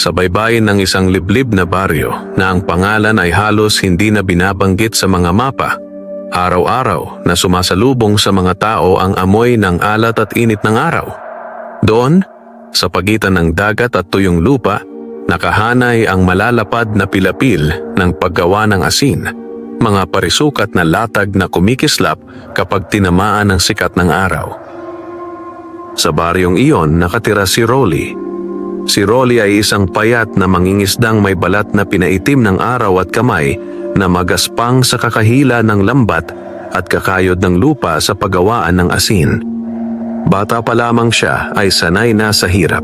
sa baybayin ng isang liblib na baryo na ang pangalan ay halos hindi na binabanggit sa mga mapa. Araw-araw na sumasalubong sa mga tao ang amoy ng alat at init ng araw. Doon, sa pagitan ng dagat at tuyong lupa, nakahanay ang malalapad na pilapil ng paggawa ng asin, mga parisukat na latag na kumikislap kapag tinamaan ng sikat ng araw. Sa baryong iyon nakatira si Rolly. Si Rolly ay isang payat na mangingisdang may balat na pinaitim ng araw at kamay na magaspang sa kakahila ng lambat at kakayod ng lupa sa paggawaan ng asin. Bata pa lamang siya ay sanay na sa hirap.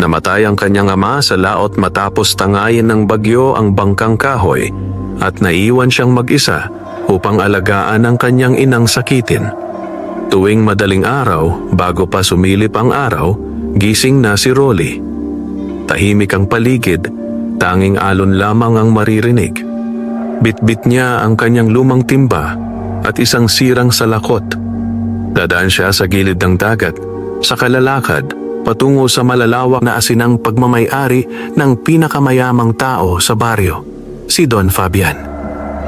Namatay ang kanyang ama sa laot matapos tangayin ng bagyo ang bangkang kahoy at naiwan siyang mag-isa upang alagaan ang kanyang inang sakitin. Tuwing madaling araw, bago pa sumilip ang araw, gising na si Rolly. Tahimik ang paligid, tanging alon lamang ang maririnig. Bitbit niya ang kanyang lumang timba at isang sirang salakot. Dadaan siya sa gilid ng dagat, sa kalalakad, patungo sa malalawak na asinang pagmamay-ari ng pinakamayamang tao sa baryo, si Don Fabian.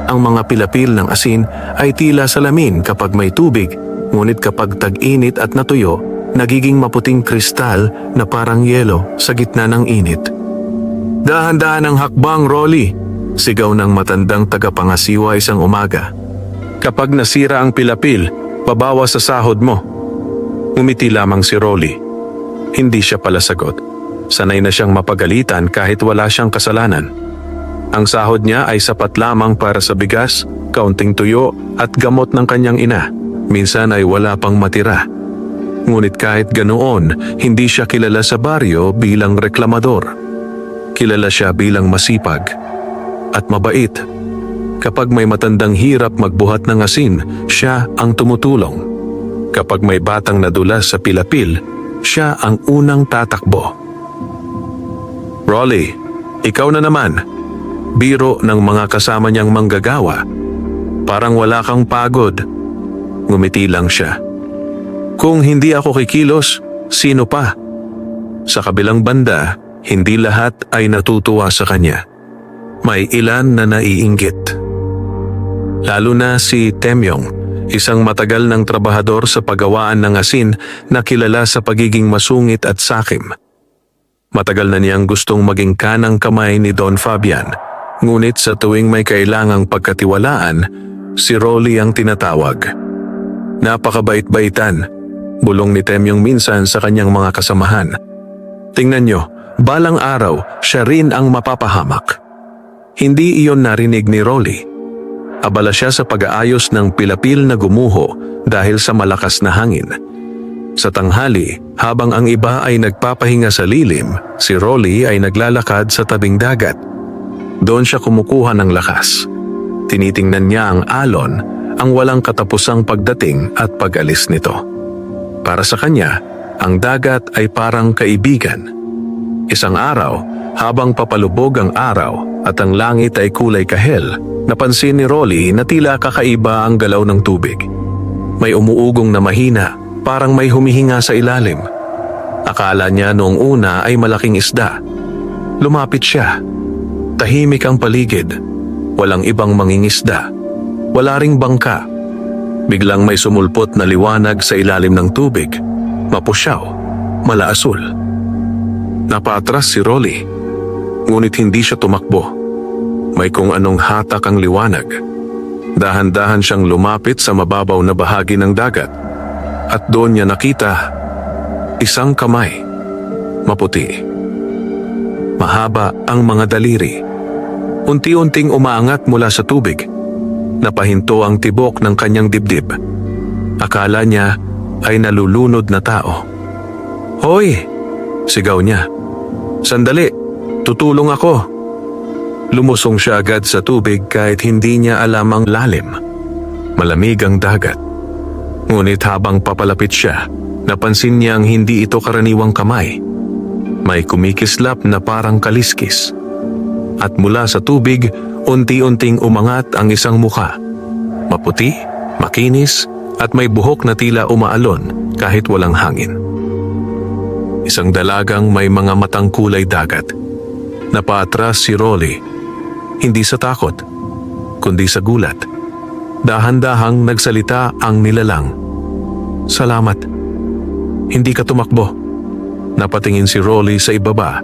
Ang mga pilapil ng asin ay tila salamin kapag may tubig, ngunit kapag tag-init at natuyo, nagiging maputing kristal na parang yelo sa gitna ng init. Dahan-dahan ang hakbang, Rolly! Sigaw ng matandang tagapangasiwa isang umaga. Kapag nasira ang pilapil, babawas sa sahod mo. Umiti lamang si Rolly. Hindi siya pala sagot. Sanay na siyang mapagalitan kahit wala siyang kasalanan. Ang sahod niya ay sapat lamang para sa bigas, kaunting tuyo at gamot ng kanyang ina. Minsan ay wala pang matira. Ngunit kahit ganoon, hindi siya kilala sa baryo bilang reklamador. Kilala siya bilang masipag at mabait. Kapag may matandang hirap magbuhat ng asin, siya ang tumutulong. Kapag may batang nadulas sa pilapil, siya ang unang tatakbo. Rolly, ikaw na naman. Biro ng mga kasama niyang manggagawa. Parang wala kang pagod. Ngumiti lang siya. Kung hindi ako kikilos, sino pa? Sa kabilang banda, hindi lahat ay natutuwa sa kanya. May ilan na naiinggit. Lalo na si Temyong, isang matagal ng trabahador sa paggawaan ng asin na kilala sa pagiging masungit at sakim. Matagal na niyang gustong maging kanang kamay ni Don Fabian, ngunit sa tuwing may kailangang pagkatiwalaan, si Rolly ang tinatawag. Napakabait-baitan, bulong ni Temyong minsan sa kanyang mga kasamahan. Tingnan niyo, balang araw siya rin ang mapapahamak. Hindi iyon narinig ni Rolly. Abala siya sa pag-aayos ng pilapil na gumuho dahil sa malakas na hangin. Sa tanghali, habang ang iba ay nagpapahinga sa lilim, si Rolly ay naglalakad sa tabing dagat. Doon siya kumukuha ng lakas. Tinitingnan niya ang alon, ang walang katapusang pagdating at pag-alis nito. Para sa kanya, ang dagat ay parang kaibigan. Isang araw, habang papalubog ang araw at ang langit ay kulay kahel, napansin ni Rolly na tila kakaiba ang galaw ng tubig. May umuugong na mahina, parang may humihinga sa ilalim. Akala niya noong una ay malaking isda. Lumapit siya. Tahimik ang paligid. Walang ibang mangingisda. Wala ring bangka. Biglang may sumulpot na liwanag sa ilalim ng tubig. Mapusyaw, malaasul. Napaatras si Rolly. Ngunit hindi siya tumakbo. May kung anong hatak ang liwanag. Dahan-dahan siyang lumapit sa mababaw na bahagi ng dagat. At doon niya nakita isang kamay. Maputi. Mahaba ang mga daliri. Unti-unting umaangat mula sa tubig. Napahinto ang tibok ng kanyang dibdib. Akala niya ay nalulunod na tao. "Hoy!" sigaw niya. "Sandali! Tutulong ako." Lumusong siya agad sa tubig kahit hindi niya alam ang lalim. Malamig ang dagat. Ngunit habang papalapit siya, napansin niyang hindi ito karaniwang kamay. May kumikislap na parang kaliskis. At mula sa tubig, unti-unting umangat ang isang mukha. Maputi, makinis, at may buhok na tila umaalon kahit walang hangin. Isang dalagang may mga matang kulay dagat. Napaatras si Rolly. Hindi sa takot, kundi sa gulat. Dahan-dahang nagsalita ang nilalang. "Salamat. Hindi ka tumakbo." Napatingin si Rolly sa ibaba.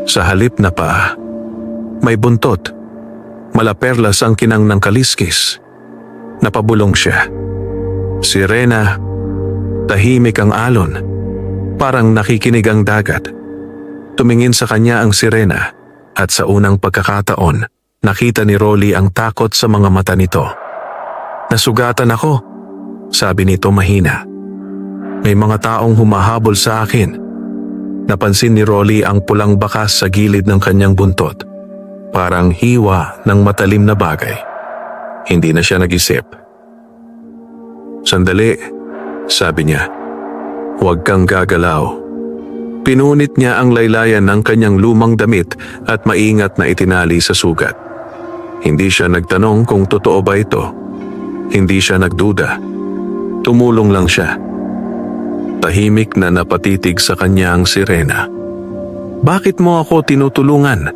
Sa halip na paa, may buntot. Malaperlas ang kinang ng kaliskis. Napabulong siya. Sirena, tahimik ang alon. Parang nakikinig ang dagat. Tumingin sa kanya ang sirena at sa unang pagkakataon, nakita ni Rolly ang takot sa mga mata nito. "Nasugatan ako," sabi nito mahina. "May mga taong humahabol sa akin." Napansin ni Rolly ang pulang bakas sa gilid ng kanyang buntot. Parang hiwa ng matalim na bagay. Hindi na siya nag-isip. "Sandali," sabi niya. "Huwag kang gagalaw." Pinunit niya ang laylayan ng kanyang lumang damit at maingat na itinali sa sugat. Hindi siya nagtanong kung totoo ba ito. Hindi siya nagduda. Tumulong lang siya. Tahimik na napatitig sa kanya ang sirena. "Bakit mo ako tinutulungan?"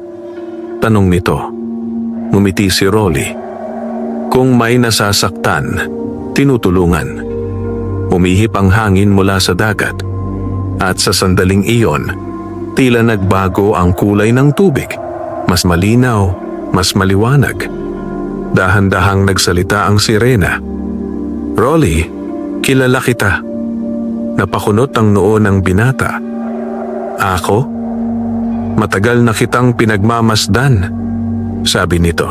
tanong nito. Ngumiti si Rolly. Kung may nasasaktan, tinutulungan. Umihip ang hangin mula sa dagat. At sa sandaling iyon, tila nagbago ang kulay ng tubig. Mas malinaw, mas maliwanag. Dahan-dahang nagsalita ang sirena. "Rolly, kilala kita." Napakunot ang noo ng binata. "Ako? Matagal na kitang pinagmamasdan," sabi nito.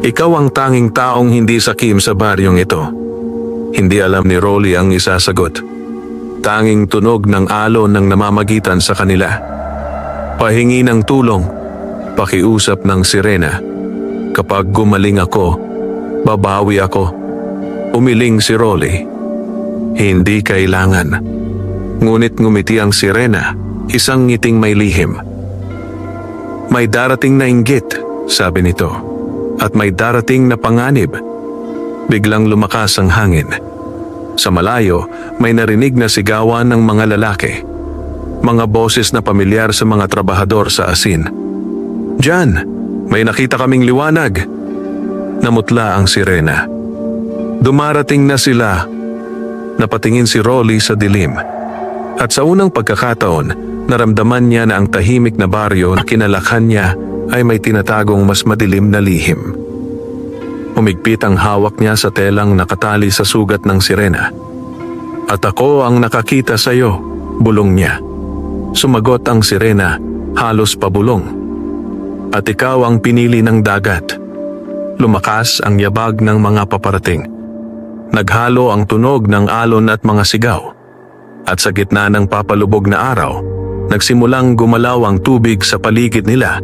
"Ikaw ang tanging taong hindi sakim sa baryong ito." Hindi alam ni Rolly ang isasagot. Tanging tunog ng alon ng namamagitan sa kanila. Pahingi ng tulong, pakiusap ng sirena. "Kapag gumaling ako, babawi ako." Umiling si Rolly. "Hindi kailangan." Ngunit ngumiti ang sirena, isang ngiting may lihim. "May darating na inggit," sabi nito, "at may darating na panganib." Biglang lumakas ang hangin. Sa malayo, may narinig na sigawan ng mga lalaki. Mga boses na pamilyar sa mga trabahador sa asin. "Diyan, may nakita kaming liwanag." Namutla ang sirena. Dumarating na sila. Napatingin si Rolly sa dilim. At sa unang pagkakataon, naramdaman niya na ang tahimik na baryo na kinalakhan niya ay may tinatagong mas madilim na lihim. Humigpit ang hawak niya sa telang nakatali sa sugat ng sirena. "At ako ang nakakita sa iyo," bulong niya. Sumagot ang sirena, halos pabulong. "At ikaw ang pinili ng dagat." Lumakas ang yabag ng mga paparating. Naghalo ang tunog ng alon at mga sigaw. At sa gitna ng papalubog na araw, nagsimulang gumalaw ang tubig sa paligid nila,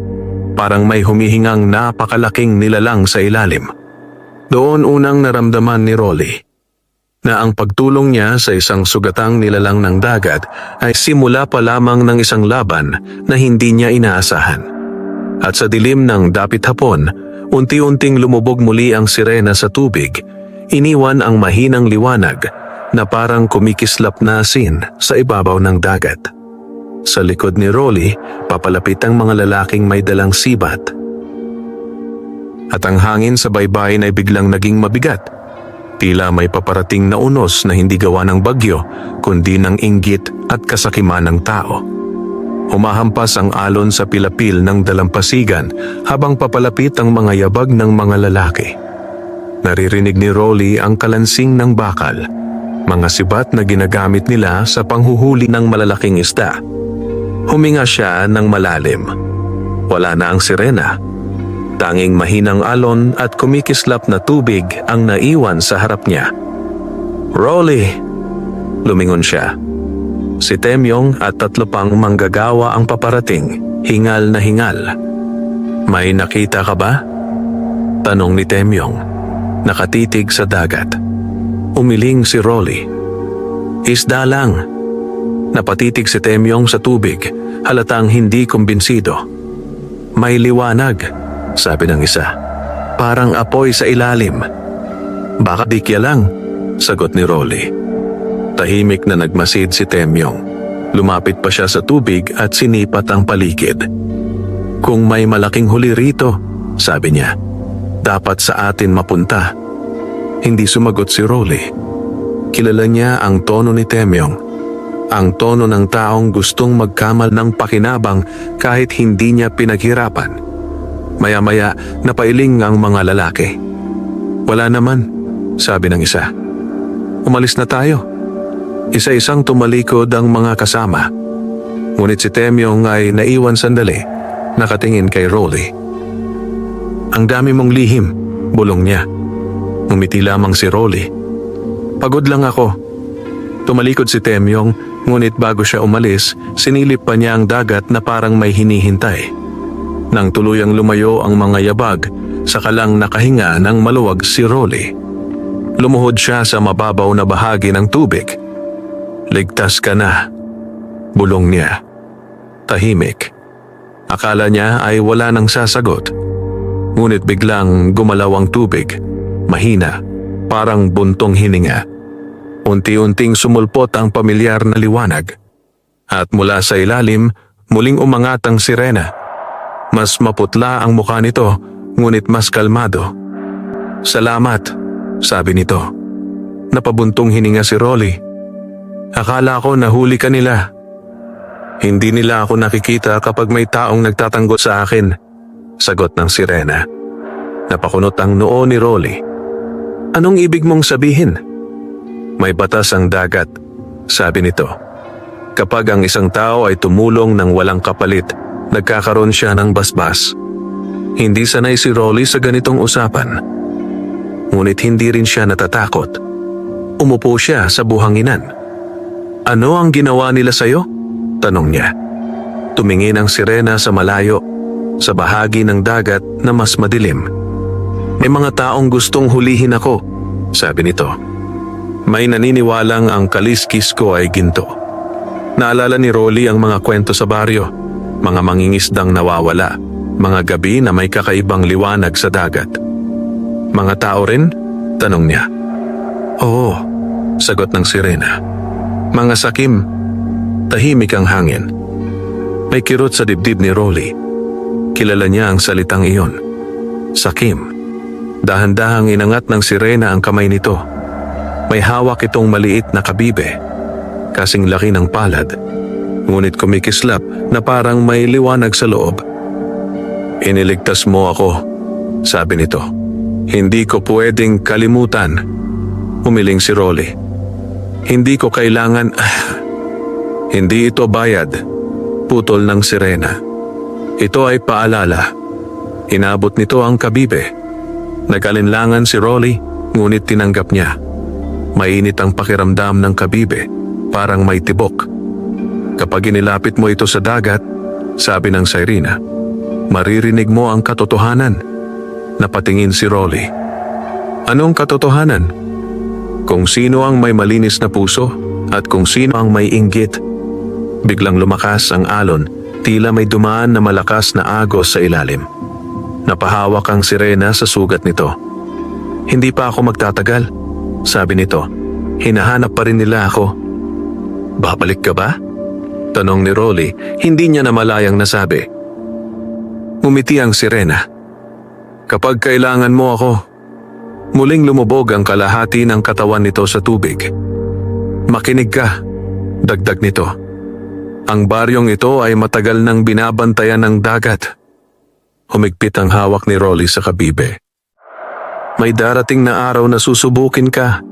parang may humihingang napakalaking nilalang sa ilalim. Doon unang naramdaman ni Rolly na ang pagtulong niya sa isang sugatang nilalang ng dagat ay simula pa lamang ng isang laban na hindi niya inaasahan. At sa dilim ng dapit hapon, unti-unting lumubog muli ang sirena sa tubig, iniwan ang mahinang liwanag na parang kumikislap na asin sa ibabaw ng dagat. Sa likod ni Rolly, papalapit ang mga lalaking may dalang sibat. At ang hangin sa baybayin ay biglang naging mabigat. Tila may paparating na unos na hindi gawa ng bagyo, kundi ng inggit at kasakiman ng tao. Humahampas ang alon sa pilapil ng dalampasigan habang papalapit ang mga yabag ng mga lalaki. Naririnig ni Rolly ang kalansing ng bakal, mga sibat na ginagamit nila sa panghuhuli ng malalaking isda. Huminga siya ng malalim. Wala na ang sirena. Tanging mahinang alon at kumikislap na tubig ang naiwan sa harap niya. "Rolly!" Lumingon siya. Si Temyong at 3 pang manggagawa ang paparating, hingal na hingal. "May nakita ka ba?" tanong ni Temyong, nakatitig sa dagat. Umiling si Rolly. "Isda lang." Napatitig si Temyong sa tubig, halatang hindi kumbinsido. "May liwanag," sabi ng isa. "Parang apoy sa ilalim." "Baka dikya lang," sagot ni Rolly. Tahimik na nagmasid si Temyong. Lumapit pa siya sa tubig at sinipat ang paligid. Kung may malaking huli rito, sabi niya, dapat sa atin mapunta. Hindi sumagot si Rolly. Kilala niya ang tono ni Temyong. Ang tono ng taong gustong magkamal ng pakinabang kahit hindi niya pinaghirapan. Maya-maya napailing ang mga lalaki. Wala naman, sabi ng isa. Umalis na tayo. Isa-isang tumalikod ang mga kasama. Ngunit si Temyong ay naiwan sandali, nakatingin kay Rolly. Ang dami mong lihim, bulong niya. Ngumiti lamang si Rolly. Pagod lang ako. Tumalikod si Temyong, ngunit bago siya umalis, sinilip pa niya ang dagat na parang may hinihintay. Nang tuluyang lumayo ang mga yabag, saka lang nakahinga ng maluwag si Rolly. Lumuhod siya sa mababaw na bahagi ng tubig. Ligtas ka na, bulong niya. Tahimik. Akala niya ay wala nang sasagot. Ngunit biglang gumalaw ang tubig. Mahina, parang buntong hininga. Unti-unting sumulpot ang pamilyar na liwanag. At mula sa ilalim, muling umangat ang sirena. Mas maputla ang mukha nito, ngunit mas kalmado. Salamat, sabi nito. Napabuntong hininga si Rolly. Akala ko nahuli ka nila. Hindi nila ako nakikita kapag may taong nagtatanggol sa akin, sagot ng sirena. Napakunot ang noo ni Rolly. Anong ibig mong sabihin? May batas ang dagat, sabi nito. Kapag ang isang tao ay tumulong ng walang kapalit, nagkakaroon siya ng basbas. Hindi sanay si Rolly sa ganitong usapan. Ngunit hindi rin siya natatakot. Umupo siya sa buhanginan. Ano ang ginawa nila sa'yo? Tanong niya. Tumingin ang sirena sa malayo, sa bahagi ng dagat na mas madilim. May mga taong gustong hulihin ako, sabi nito. May naniniwalang ang kaliskis ko ay ginto. Naalala ni Rolly ang mga kwento sa baryo, mga mangingisdang nawawala, mga gabi na may kakaibang liwanag sa dagat. Mga tao rin? Tanong niya. Oo, sagot ng sirena. Mga sakim. Tahimik ang hangin. May kirot sa dibdib ni Rolly. Kilala niya ang salitang iyon. Sakim. Dahan-dahang inangat ng sirena ang kamay nito. May hawak itong maliit na kabibe. Kasing laki ng palad. Ngunit kumikislap na parang may liwanag sa loob. Iniligtas mo ako, sabi nito. Hindi ko pwedeng kalimutan. Humiling si Rolly. Hindi ko kailangan... Hindi ito bayad, putol ng sirena. Ito ay paalala. Inabot nito ang kabibe. Nag-alinlangan si Rolly, ngunit tinanggap niya. Mainit ang pakiramdam ng kabibe, parang may tibok. Kapag inilapit mo ito sa dagat, sabi ng sirena, maririnig mo ang katotohanan. Napatingin si Rolly. Anong katotohanan? Kung sino ang may malinis na puso at kung sino ang may inggit. Biglang lumakas ang alon, tila may dumaan na malakas na agos sa ilalim. Napahawak ang sirena sa sugat nito. Hindi pa ako magtatagal, sabi nito. Hinahanap pa rin nila ako. Babalik ka ba? Tanong ni Rolly, hindi niya namalayang nasabi. Ngumiti ang sirena. Kapag kailangan mo ako. Muling lumubog ang kalahati ng katawan nito sa tubig. Makinig ka, dagdag nito. Ang baryong ito ay matagal nang binabantayan ng dagat. Humigpit ang hawak ni Rolly sa kabibe. May darating na araw na susubukin ka,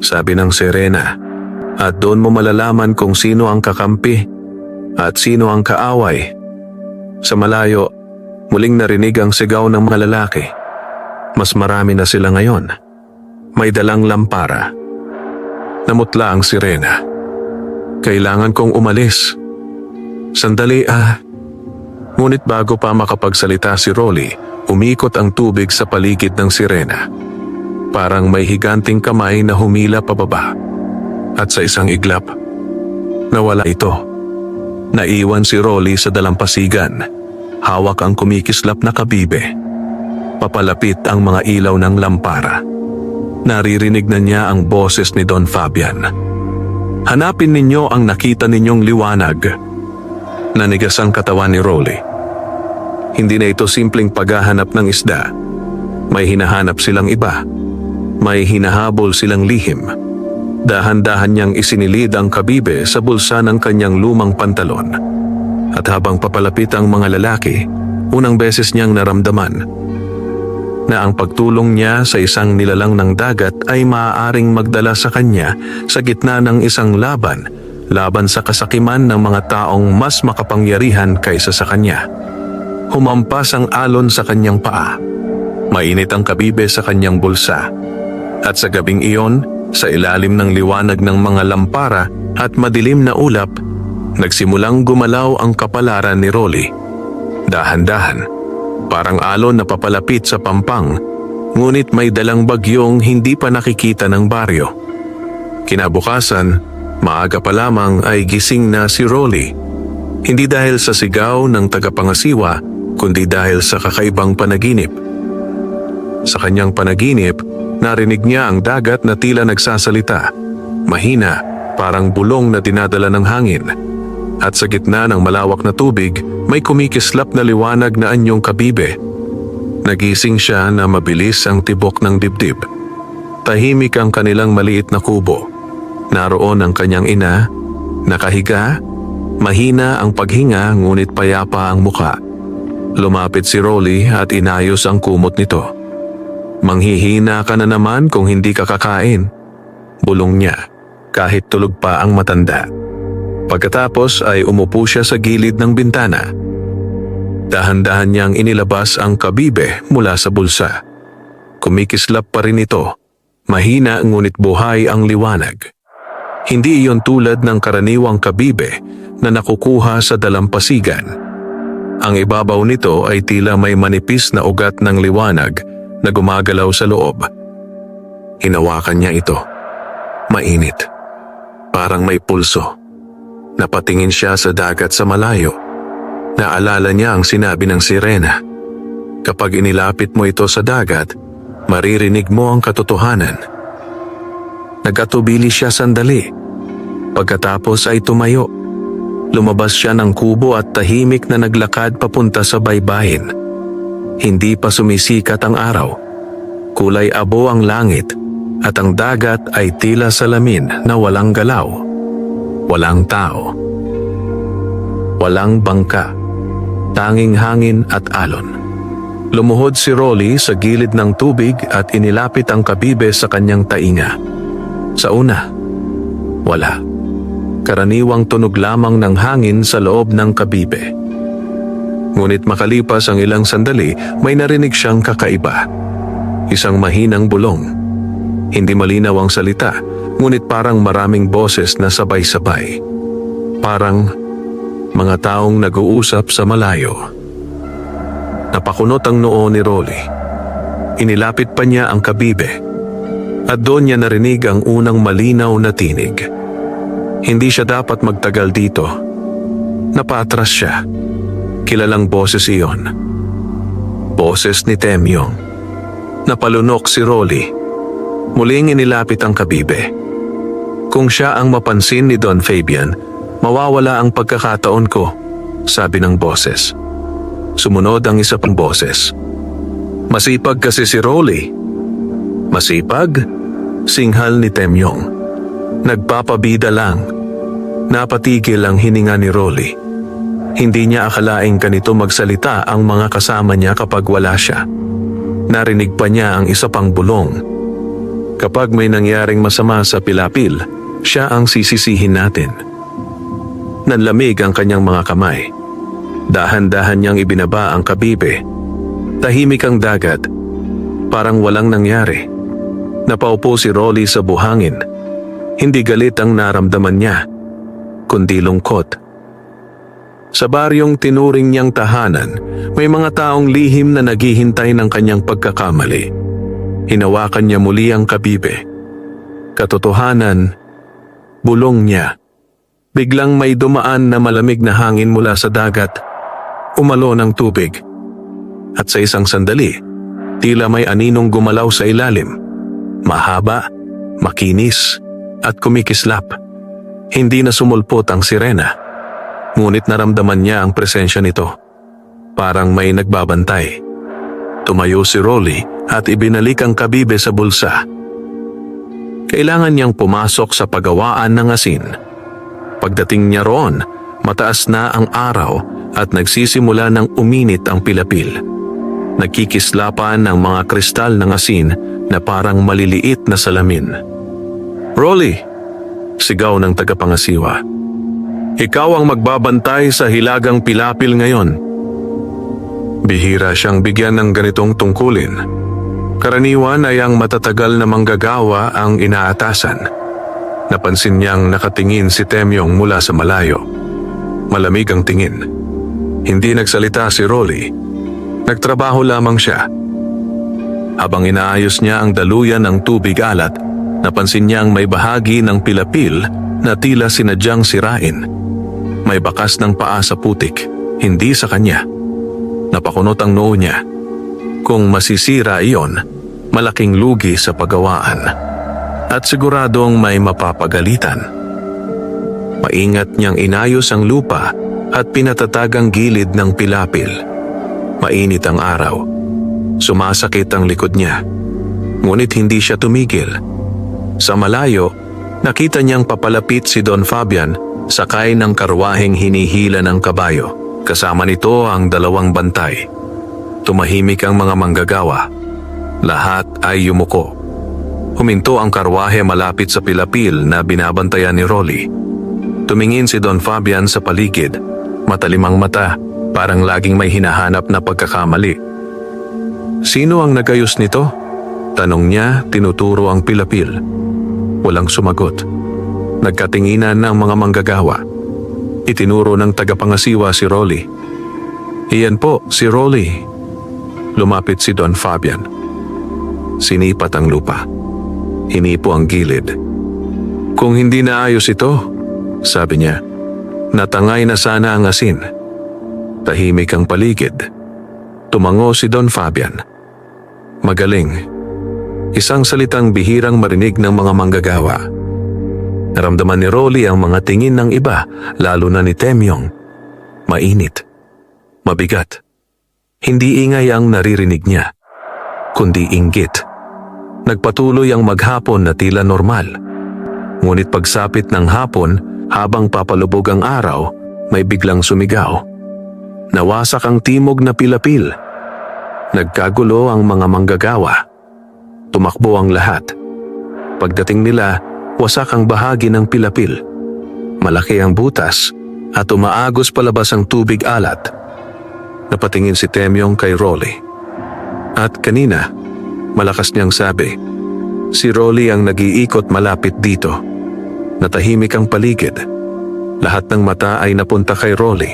sabi ng sirena. At doon mo malalaman kung sino ang kakampi at sino ang kaaway. Sa malayo, muling narinig ang sigaw ng mga lalaki. Mas marami na sila ngayon. May dalang lampara. Namutla ang sirena. Kailangan kong umalis. Sandali Ngunit bago pa makapagsalita si Rolly, umikot ang tubig sa paligid ng sirena. Parang may higanting kamay na humila pababa. At sa isang iglap, nawala ito. Naiwan si Rolly sa dalampasigan. Hawak ang kumikislap na kabibe. Papalapit ang mga ilaw ng lampara. Naririnig na niya ang boses ni Don Fabian. Hanapin ninyo ang nakita ninyong liwanag. Nanigas ang katawan ni Rolly. Hindi na ito simpleng paghahanap ng isda. May hinahanap silang iba. May hinahabol silang lihim. Dahan-dahan niyang isinilid ang kabibe sa bulsa ng kanyang lumang pantalon. At habang papalapit ang mga lalaki, unang beses niyang naramdaman na ang pagtulong niya sa isang nilalang ng dagat ay maaaring magdala sa kanya sa gitna ng isang laban sa kasakiman ng mga taong mas makapangyarihan kaysa sa kanya. Humampas ang alon sa kanyang paa. Mainit ang kabibe sa kanyang bulsa. At sa gabing iyon, sa ilalim ng liwanag ng mga lampara at madilim na ulap, nagsimulang gumalaw ang kapalaran ni Rolly. Dahan-dahan, parang alon na papalapit sa pampang, ngunit may dalang bagyong hindi pa nakikita ng baryo. Kinabukasan, maaga pa lamang ay gising na si Rolly. Hindi dahil sa sigaw ng tagapangasiwa, kundi dahil sa kakaibang panaginip. Sa kanyang panaginip, narinig niya ang dagat na tila nagsasalita. Mahina, parang bulong na dinadala ng hangin. At sa gitna ng malawak na tubig, may kumikislap na liwanag na anyong kabibe. Nagising siya na mabilis ang tibok ng dibdib. Tahimik ang kanilang maliit na kubo. Naroon ang kanyang ina, nakahiga, mahina ang paghinga ngunit payapa ang muka. Lumapit si Rolly at inayos ang kumot nito. Manghihina ka na naman kung hindi ka kakain, bulong niya, kahit tulog pa ang matanda. Pagkatapos ay umupo siya sa gilid ng bintana. Dahan-dahan niyang inilabas ang kabibe mula sa bulsa. Kumikislap pa rin ito. Mahina ngunit buhay ang liwanag. Hindi iyon tulad ng karaniwang kabibe na nakukuha sa dalampasigan. Ang ibabaw nito ay tila may manipis na ugat ng liwanag na gumagalaw sa loob. Hinawakan niya ito. Mainit. Parang may pulso. Napatingin siya sa dagat sa malayo. Naalala niya ang sinabi ng sirena. Kapag inilapit mo ito sa dagat, maririnig mo ang katotohanan. Nagatubili siya sandali. Pagkatapos ay tumayo. Lumabas siya ng kubo at tahimik na naglakad papunta sa baybayin. Hindi pa sumisikat ang araw. Kulay abo ang langit at ang dagat ay tila salamin na walang galaw. Walang tao. Walang bangka. Tanging hangin at alon. Lumuhod si Rolly sa gilid ng tubig at inilapit ang kabibe sa kanyang tainga. Sa una, wala. Karaniwang tunog lamang ng hangin sa loob ng kabibe. Ngunit makalipas ang ilang sandali, may narinig siyang kakaiba. Isang mahinang bulong. Hindi malinaw ang salita, ngunit parang maraming boses na sabay-sabay. Parang mga taong nag-uusap sa malayo. Napakunot ang noo ni Rolly. Inilapit pa niya ang kabibe. At doon niya narinig ang unang malinaw na tinig. Hindi siya dapat magtagal dito. Napatras siya. Kilalang boses iyon. Boses ni Temyong. Napalunok si Rolly. Muling inilapit ang kabibe. Kung siya ang mapansin ni Don Fabian, mawawala ang pagkakataon ko, sabi ng boses. Sumunod ang isa pang boses. Masipag kasi si Rolly. Masipag? Singhal ni Temyong. Nagpapabida lang. Napatigil ang hininga ni Rolly. Hindi niya akalaing ganito magsalita ang mga kasama niya kapag wala siya. Narinig pa niya ang isa pang bulong. Kapag may nangyaring masama sa Pilapil, siya ang sisisihin natin. Nanlamig ang kanyang mga kamay. Dahan-dahan niyang ibinaba ang kabibe. Tahimik ang dagat. Parang walang nangyari. Napaupo si Rolly sa buhangin. Hindi galit ang naramdaman niya, kundi lungkot. Sa baryong tinuring niyang tahanan, may mga taong lihim na naghihintay ng kanyang pagkakamali. Hinawakan niya muli ang kabibe. Katotohanan, bulong niya. Biglang may dumaan na malamig na hangin mula sa dagat. Umalo ng tubig. At sa isang sandali, tila may aninong gumalaw sa ilalim. Mahaba, makinis, at kumikislap. Hindi na sumulpot ang sirena. Ngunit naramdaman niya ang presensya nito. parang may nagbabantay. Tumayo si Rolly at ibinalik ang kabibe sa bulsa. Kailangan niyang pumasok sa pagawaan ng asin. Pagdating niya roon, mataas na ang araw at nagsisimula ng uminit ang pilapil. Nagkikislapan ng mga kristal ng asin na parang maliliit na salamin. "Rolly!" sigaw ng tagapangasiwa. "Ikaw ang magbabantay sa hilagang pilapil ngayon." Bihira siyang bigyan ng ganitong tungkulin. Karaniwan ay ang matatagal na manggagawa ang inaatasan. Napansin niyang nakatingin si Temyong mula sa malayo. Malamig ang tingin. Hindi nagsalita si Rolly. Nagtrabaho lamang siya. Habang inaayos niya ang daluyan ng tubig alat, napansin niyang may bahagi ng pilapil na tila sinadyang sirain. May bakas ng paa sa putik, hindi sa kanya. Napakunot ang noo niya. Kung masisira iyon, malaking lugi sa paggawaan. At siguradong may mapapagalitan. Maingat niyang inayos ang lupa at pinatatag ang gilid ng pilapil. Mainit ang araw. Sumasakit ang likod niya. Ngunit hindi siya tumigil. Sa malayo, nakita niyang papalapit si Don Fabian sakay ng karwaheng hinihila ng kabayo. Kasama nito ang 2 bantay. Tumahimik ang mga manggagawa. Lahat ay yumuko. Huminto ang karwahe malapit sa pilapil na binabantayan ni Rolly. Tumingin si Don Fabian sa paligid. Matalimang mata, parang laging may hinahanap na pagkakamali. "Sino ang nagayos nito?" tanong niya, tinuturo ang pilapil. Walang sumagot. Nagkatinginan ng mga manggagawa. Itinuro ng tagapangasiwa si Rolly. "Iyan po, si Rolly." Lumapit si Don Fabian. Sinipat ang lupa. Hinipo ang gilid. "Kung hindi naayos ito," sabi niya, "natangay na sana ang asin." Tahimik ang paligid. Tumango si Don Fabian. Magaling. Isang salitang bihirang marinig ng mga manggagawa. Naramdaman ni Rolly ang mga tingin ng iba, lalo na ni Temyong. Mainit. Mabigat. Hindi ingay ang naririnig niya, kundi inggit. Nagpatuloy ang maghapon na tila normal. Ngunit pagsapit ng hapon, habang papalubog ang araw, may biglang sumigaw. Nawasak ang timog na pilapil. Nagkagulo ang mga manggagawa. Tumakbo ang lahat. Pagdating nila, wasak ang bahagi ng pilapil. Malaki ang butas at umaagos palabas ang tubig alat. Napatingin si Temyong kay Rolly. At kanina, malakas niyang sabi, si Rolly ang nag-iikot malapit dito. Natahimik ang paligid. Lahat ng mata ay napunta kay Rolly.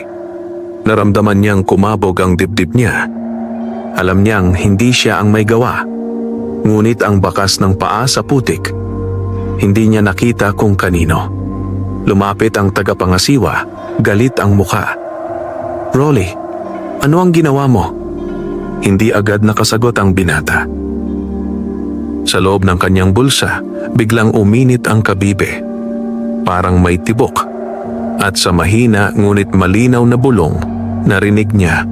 Naramdaman niyang kumabog ang dibdib niya. Alam niyang hindi siya ang may gawa. Ngunit ang bakas ng paa sa putik, hindi niya nakita kung kanino. Lumapit ang tagapangasiwa, galit ang muka. "Rolly, ano ang ginawa mo?" Hindi agad nakasagot ang binata. Sa loob ng kanyang bulsa, biglang uminit ang kabibe. Parang may tibok. At sa mahina ngunit malinaw na bulong, narinig niya,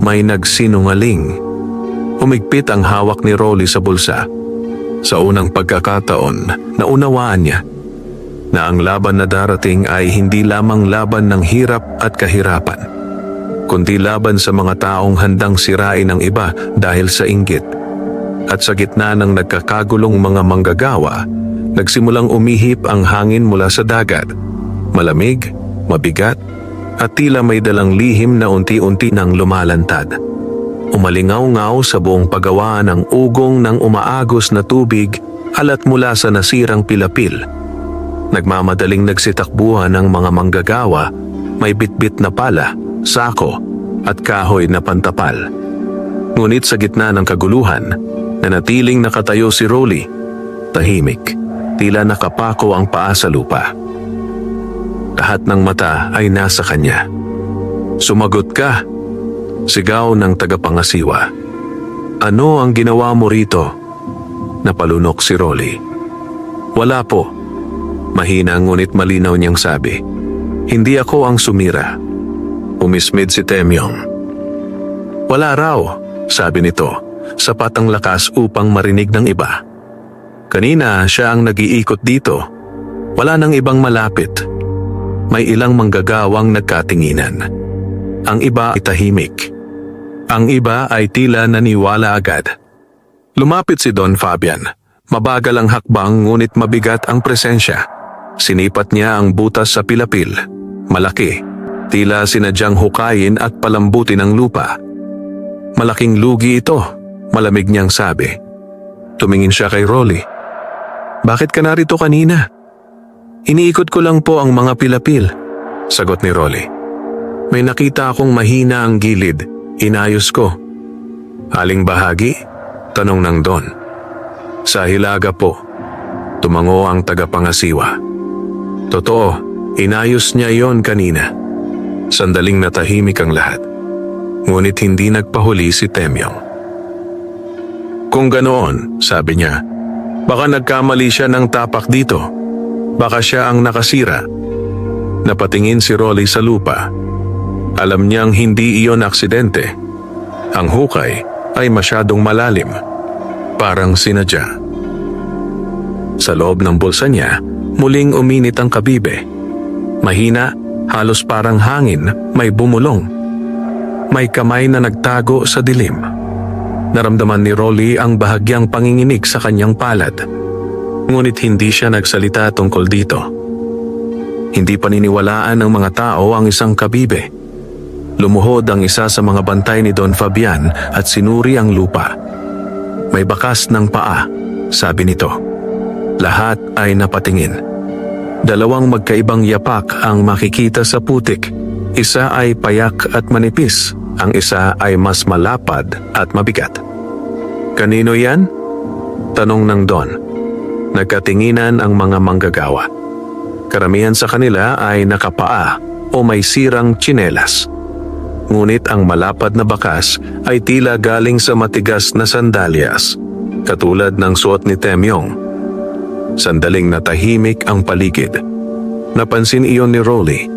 may nagsinungaling. Humigpit ang hawak ni Rolly sa bulsa. Sa unang pagkakataon, naunawaan niya na ang laban na darating ay hindi lamang laban ng hirap at kahirapan, kundi laban sa mga taong handang sirain ang iba dahil sa inggit. At sa gitna ng nagkakagulong mga manggagawa, nagsimulang umihip ang hangin mula sa dagat. Malamig, mabigat, at tila may dalang lihim na unti-unti nang lumalantad. Umalingaw-ngaw sa buong paggawa ng ugong ng umaagos na tubig alat mula sa nasirang pilapil. Nagmamadaling nagsitakbuhan ng mga manggagawa, may bitbit na pala, sako, at kahoy na pantapal. Ngunit sa gitna ng kaguluhan, nanatiling nakatayo si Rolly, tahimik, tila nakapako ang paa sa lupa. Lahat ng mata ay nasa kanya. "Sumagot ka!" sigaw ng tagapangasiwa. "Ano ang ginawa mo rito?" Napalunok si Rolly. "Wala po." Mahina ngunit malinaw niyang sabi. "Hindi ako ang sumira." Umismid si Temyong. Wala raw, sabi nito, sapat ang lakas upang marinig ng iba. Kanina siya ang nag-iikot dito. Wala nang ibang malapit. May ilang manggagawang nagkatinginan. Ang iba ay tahimik. Ang iba ay tila naniwala agad. Lumapit si Don Fabian. Mabagal ang hakbang ngunit mabigat ang presensya. Sinipat niya ang butas sa pilapil. Malaki. Tila sinadyang hukayin at palambutin ang lupa. Malaking lugi ito, malamig niyang sabi. Tumingin siya kay Rolly. Bakit ka narito kanina? Iniikot ko lang po ang mga pilapil, sagot ni Rolly. May nakita akong mahina ang gilid, inayos ko. Aling bahagi? Tanong ng Don. Sa hilaga po, tumango ang tagapangasiwa. Totoo, inayos niya yon kanina. Sandaling natahimik ang lahat. Ngunit hindi nagpahuli si Temyong. Kung ganoon, sabi niya, baka nagkamali siya ng tapak dito. Baka siya ang nakasira. Napatingin si Rolly sa lupa. Alam niyang hindi iyon aksidente. Ang hukay ay masyadong malalim. Parang sinadya. Sa loob ng bulsa niya, muling uminit ang kabibe. Mahina, halos parang hangin, may bumulong. May kamay na nagtago sa dilim. Naramdaman ni Rolly ang bahagyang panginginig sa kanyang palad. Ngunit hindi siya nagsalita tungkol dito. Hindi paniniwalaan ng mga tao ang isang kabibe. Lumuhod ang isa sa mga bantay ni Don Fabian at sinuri ang lupa. May bakas ng paa, sabi nito. Lahat ay napatingin. Dalawang magkaibang yapak ang makikita sa putik. Isa ay payak at manipis, ang isa ay mas malapad at mabigat. Kanino yan? Tanong ng Don. Nagkatinginan ang mga manggagawa. Karamihan sa kanila ay nakapaa o may sirang tsinelas. Ngunit ang malapad na bakas ay tila galing sa matigas na sandalyas, katulad ng suot ni Temyong. Sandaling natahimik ang paligid. Napansin iyon ni Rolly.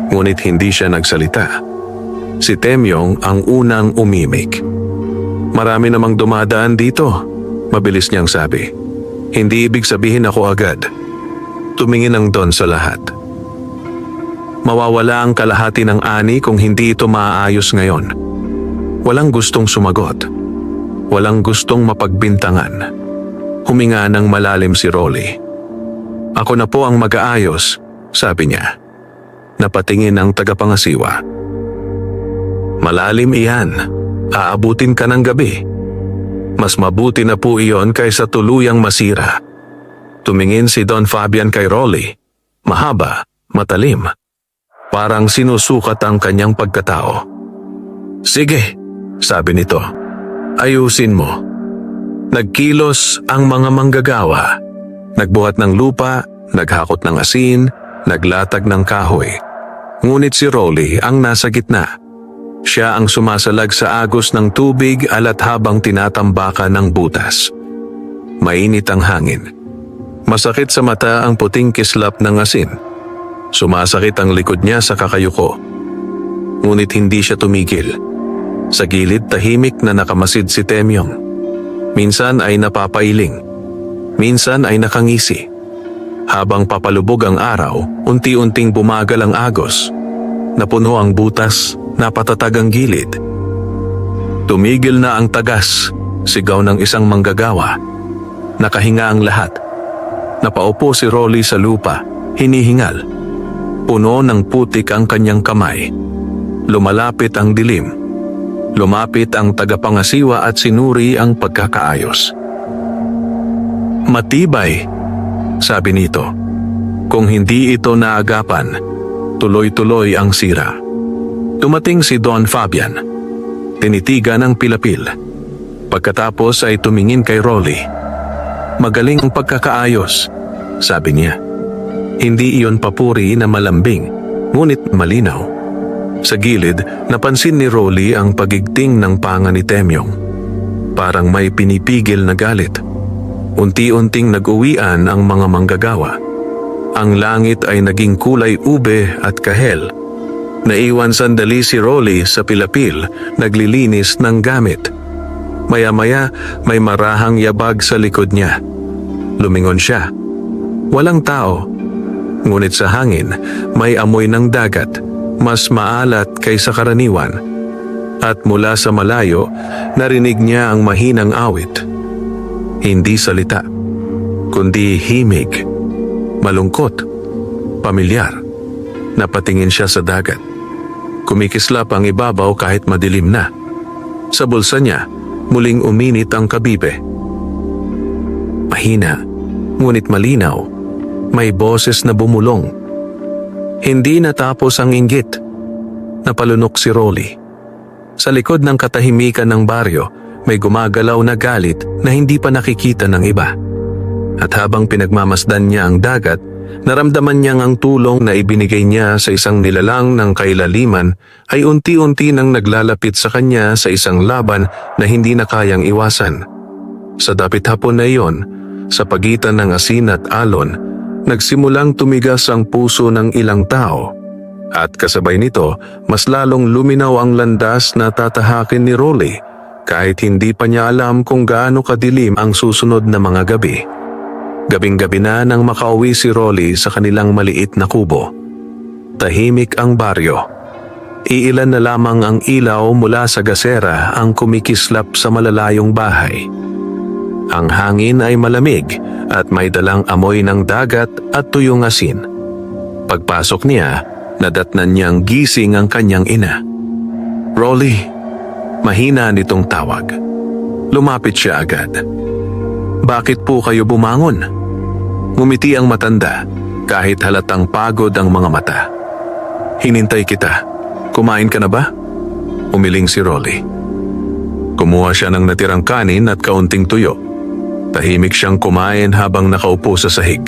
Ngunit hindi siya nagsalita. Si Temyong ang unang umimik. Marami namang dumadaan dito, mabilis niyang sabi. Hindi ibig sabihin ako agad. Tumingin ang Don sa lahat. Mawawala ang kalahati ng ani kung hindi ito maaayos ngayon. Walang gustong sumagot. Walang gustong mapagbintangan. Huminga ng malalim si Rolly. Ako na po ang mag-aayos, sabi niya. Napatingin ang tagapangasiwa. Malalim iyan. Aabutin ka ng gabi. Mas mabuti na po iyon kaysa tuluyang masira. Tumingin si Don Fabian kay Rolly. Mahaba, matalim. Parang sinusukat ang kanyang pagkatao. Sige, sabi nito. Ayusin mo. Nagkilos ang mga manggagawa. Nagbuhat ng lupa, naghakot ng asin, naglatag ng kahoy. Ngunit si Rolly ang nasa gitna. Siya ang sumasalag sa agos ng tubig alat habang tinatambakan ng butas. Mainit ang hangin. Masakit sa mata ang puting kislap ng asin. Sumasakit ang likod niya sa kakayuko. Ngunit hindi siya tumigil. Sa gilid tahimik na nakamasid si Temyong. Minsan ay napapailing. Minsan ay nakangisi. Habang papalubog ang araw, unti-unting bumagal ang agos. Napuno ang butas, napatatag ang gilid. Tumigil na ang tagas, sigaw ng isang manggagawa. Nakahinga ang lahat. Napaupo si Rolly sa lupa, hinihingal. Puno ng putik ang kanyang kamay. Lumalapit ang dilim. Lumapit ang tagapangasiwa at sinuri ang pagkakaayos. Matibay, sabi nito. Kung hindi ito naagapan, tuloy-tuloy ang sira. Dumating si Don Fabian. Tinitigan ang pilapil. Pagkatapos ay tumingin kay Rolly. Magaling ang pagkakaayos, sabi niya. Hindi iyon papuri na malambing, ngunit malinaw. Sa gilid, napansin ni Rolly ang pagigting ng panga ni Temyong. Parang may pinipigil na galit. Unti-unting nag-uwian ang mga manggagawa. Ang langit ay naging kulay ube at kahel. Naiwan sandali si Rolly sa pilapil, naglilinis ng gamit. Maya-maya may marahang yabag sa likod niya. Lumingon siya. Walang tao. Ngunit sa hangin, may amoy ng dagat, mas maalat kaysa karaniwan. At mula sa malayo, narinig niya ang mahinang awit. Hindi salita, kundi himig, malungkot, pamilyar. Napatingin siya sa dagat. Kumikislap ang ibabaw kahit madilim na. Sa bulsa niya, muling uminit ang kabibe. Mahina, ngunit malinaw, may boses na bumulong. Hindi natapos ang inggit. Napalunok si Rolly. Sa likod ng katahimikan ng baryo, may gumagalaw na galit na hindi pa nakikita ng iba. At habang pinagmamasdan niya ang dagat, naramdaman niyang ang tulong na ibinigay niya sa isang nilalang ng kailaliman ay unti-unti nang naglalapit sa kanya sa isang laban na hindi na kayang iwasan. Sa dapit hapon na iyon, sa pagitan ng asin at alon, nagsimulang tumigas ang puso ng ilang tao. At kasabay nito, mas lalong luminaw ang landas na tatahakin ni Rolly kahit hindi pa niya alam kung gaano kadilim ang susunod na mga gabi. Gabing-gabi na nang makauwi si Rolly sa kanilang maliit na kubo. Tahimik ang baryo. Iilan na lamang ang ilaw mula sa gasera ang kumikislap sa malalayong bahay. Ang hangin ay malamig at may dalang amoy ng dagat at tuyong asin. Pagpasok niya, nadatnan niyang gising ang kanyang ina. Rolly, mahina nitong tawag. Lumapit siya agad. Bakit po kayo bumangon? Ngumiti ang matanda kahit halatang pagod ang mga mata. Hinintay kita. Kumain ka na ba? Umiling si Rolly. Kumuha siya ng natirang kanin at kaunting tuyo. Tahimik siyang kumain habang nakaupo sa sahig.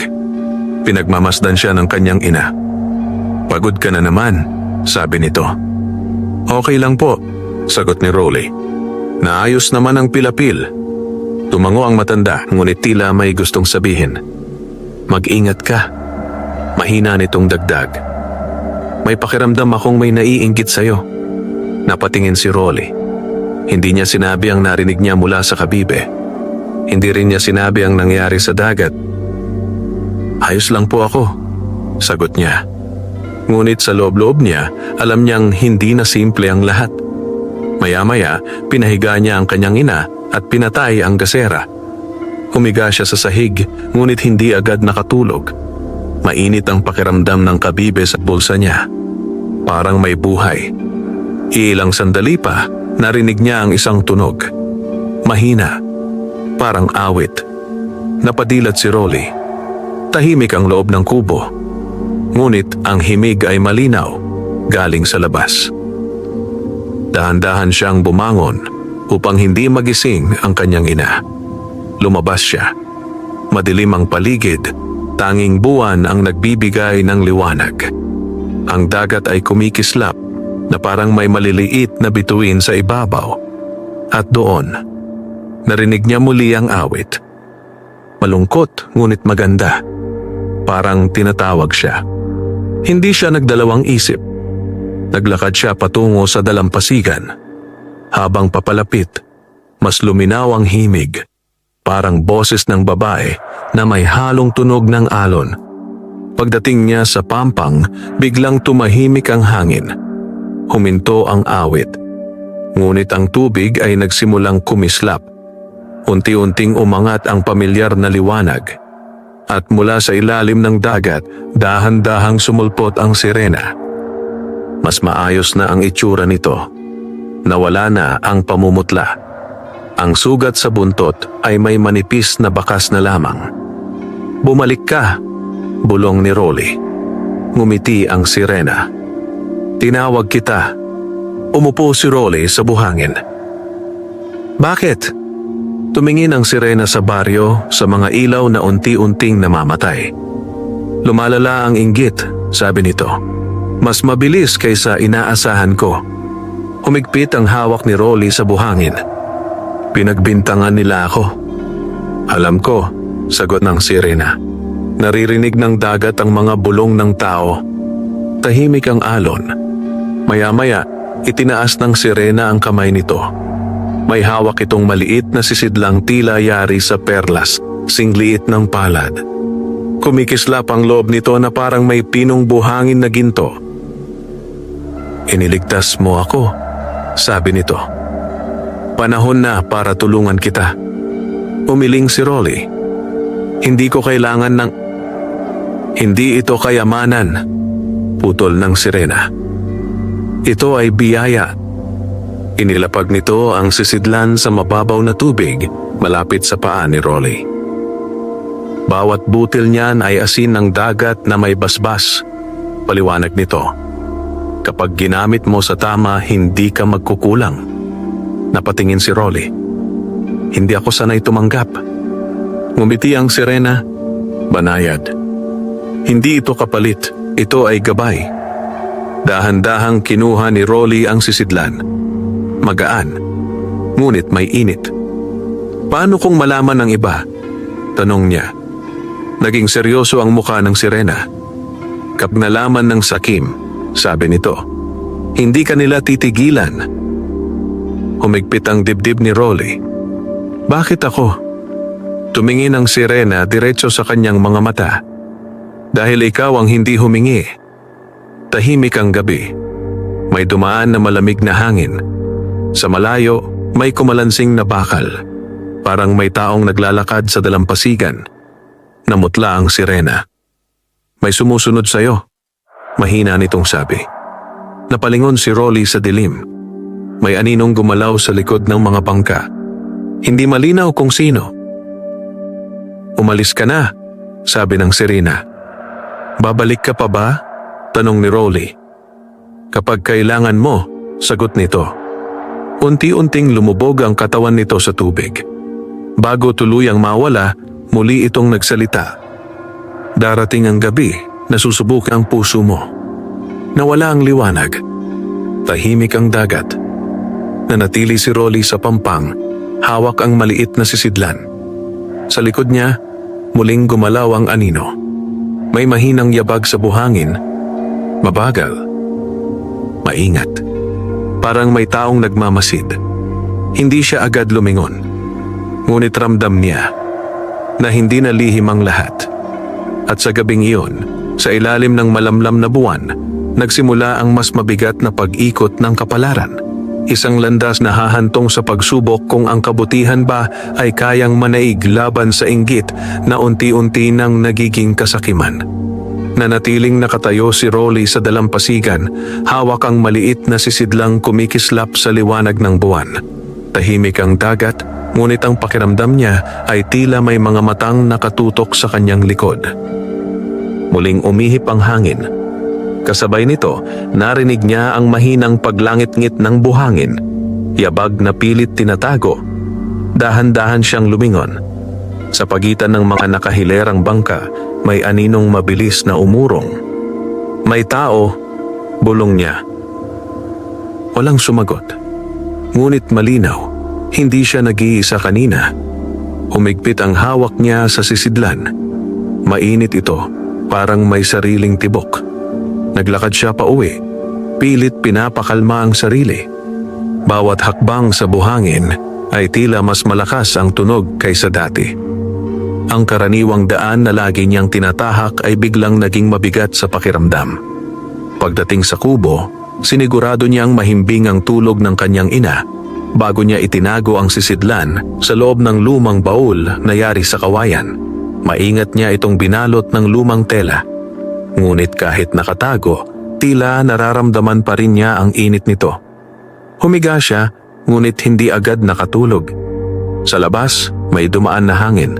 Pinagmamasdan siya ng kanyang ina. Pagod ka na naman, sabi nito. Okay lang po, sagot ni Rolly. Naayos naman ang pilapil. Tumango ang matanda, ngunit tila may gustong sabihin. Mag-ingat ka. Mahina nitong dagdag. May pakiramdam akong may naiinggit sa'yo. Napatingin si Rolly. Hindi niya sinabi ang narinig niya mula sa kabibe. Hindi rin niya sinabi ang nangyari sa dagat. Ayos lang po ako, sagot niya. Ngunit sa loob-loob niya, alam niyang hindi na simple ang lahat. Maya-maya, pinahiga niya ang kanyang ina at pinatay ang gasera. Humiga siya sa sahig, ngunit hindi agad nakatulog. Mainit ang pakiramdam ng kabibe sa bulsa niya. Parang may buhay. Ilang sandali pa, narinig niya ang isang tunog. Mahina, parang awit. Napadilat si Rolly. Tahimik ang loob ng kubo. Ngunit ang himig ay malinaw, galing sa labas. Dahan-dahan siyang bumangon upang hindi magising ang kanyang ina. Lumabas siya. Madilim ang paligid, tanging buwan ang nagbibigay ng liwanag. Ang dagat ay kumikislap na parang may maliliit na bituin sa ibabaw. At doon, narinig niya muli ang awit. Malungkot ngunit maganda. Parang tinatawag siya. Hindi siya nagdalawang isip. Naglakad siya patungo sa dalampasigan. Habang papalapit, mas luminaw ang himig. Parang boses ng babae na may halong tunog ng alon. Pagdating niya sa pampang, biglang tumahimik ang hangin. Huminto ang awit. Ngunit ang tubig ay nagsimulang kumislap. Unti-unting umangat ang pamilyar na liwanag. At mula sa ilalim ng dagat, dahan-dahang sumulpot ang sirena. Mas maayos na ang itsura nito. Nawala na ang pamumutla. Ang sugat sa buntot ay may manipis na bakas na lamang. Bumalik ka, bulong ni Rolly. Ngumiti ang sirena. Tinawag kita. Umupo si Rolly sa buhangin. Bakit? Tumingin ang sirena sa baryo sa mga ilaw na unti-unting namamatay. Lumalala ang inggit, sabi nito. Mas mabilis kaysa inaasahan ko. Humigpit ang hawak ni Rolly sa buhangin. Pinagbintangan nila ako. Alam ko, sagot ng sirena. Naririnig ng dagat ang mga bulong ng tao. Tahimik ang alon. Maya-maya, itinaas ng sirena ang kamay nito. May hawak itong maliit na sisidlang tila yari sa perlas, singliit ng palad. Kumikislap ang loob nito na parang may pinong buhangin na ginto. "Iniligtas mo ako," sabi nito. "Panahon na para tulungan kita." Umiling si Rolly. "Hindi ko kailangan ng..." "Hindi ito kayamanan," putol ng sirena. "Ito ay biyaya." Inilapag nito ang sisidlan sa mababaw na tubig malapit sa paa ni Rolly. Bawat butil niyan ay asin ng dagat na may basbas. Paliwanag nito, "Kapag ginamit mo sa tama, hindi ka magkukulang." Napatingin si Rolly. "Hindi ako sanay tumanggap." Ngumiti ang sirena. Banayad. "Hindi ito kapalit, ito ay gabay." Dahan-dahang kinuha ni Rolly ang sisidlan. Magaan, ngunit may init. "Paano kung malaman ng iba?" tanong niya. Naging seryoso ang mukha ng sirena. "Kapag nalaman ng sakim," sabi nito, "hindi kanila titigilan." Humigpit ang dibdib ni Rolly. "Bakit ako?" Tumingin ang sirena diretso sa kanyang mga mata. "Dahil ikaw ang hindi humingi." Tahimik ang gabi. May dumaan na malamig na hangin. Sa malayo, may kumalansing na bakal. Parang may taong naglalakad sa dalampasigan. Namutla ang sirena. "May sumusunod sa'yo," mahina nitong sabi. Napalingon si Rolly sa dilim. May aninong gumalaw sa likod ng mga bangka. Hindi malinaw kung sino. "Umalis ka na," sabi ng sirena. "Babalik ka pa ba?" tanong ni Rolly. "Kapag kailangan mo," sagot nito. Unti-unting lumubog ang katawan nito sa tubig. Bago tuluyang mawala, muli itong nagsalita. "Darating ang gabi na susubukan ang puso mo." Nawala ang liwanag. Tahimik ang dagat. Nanatili si Rolly sa pampang, hawak ang maliit na sisidlan. Sa likod niya, muling gumalaw ang anino. May mahinang yabag sa buhangin. Mabagal. Maingat. Parang may taong nagmamasid. Hindi siya agad lumingon. Ngunit ramdam niya na hindi na lihim ang lahat. At sa gabing iyon, sa ilalim ng malamlam na buwan, nagsimula ang mas mabigat na pag-ikot ng kapalaran. Isang landas na hahantong sa pagsubok kung ang kabutihan ba ay kayang manaig laban sa inggit na unti-unti nang nagiging kasakiman. Nanatiling nakatayo si Rolly sa dalampasigan, hawak ang maliit na sisidlang kumikislap sa liwanag ng buwan. Tahimik ang dagat, ngunit ang pakiramdam niya ay tila may mga matang nakatutok sa kanyang likod. Muling umihip ang hangin. Kasabay nito, narinig niya ang mahinang paglangit-ngit ng buhangin. Yabag na pilit tinatago. Dahan-dahan siyang lumingon. Sa pagitan ng mga nakahilerang bangka, may aninong mabilis na umurong. "May tao," bulong niya. Walang sumagot. Ngunit malinaw, hindi siya nag-iisa kanina. Humigpit ang hawak niya sa sisidlan. Mainit ito, parang may sariling tibok. Naglakad siya pa uwi, pilit pinapakalma ang sarili. Bawat hakbang sa buhangin ay tila mas malakas ang tunog kaysa dati. Ang karaniwang daan na lagi niyang tinatahak ay biglang naging mabigat sa pakiramdam. Pagdating sa kubo, sinigurado niyang mahimbing ang tulog ng kanyang ina bago niya itinago ang sisidlan sa loob ng lumang baul na yari sa kawayan. Maingat niya itong binalot ng lumang tela. Ngunit kahit nakatago, tila nararamdaman pa rin niya ang init nito. Humiga siya, ngunit hindi agad nakatulog. Sa labas, may dumaan na hangin.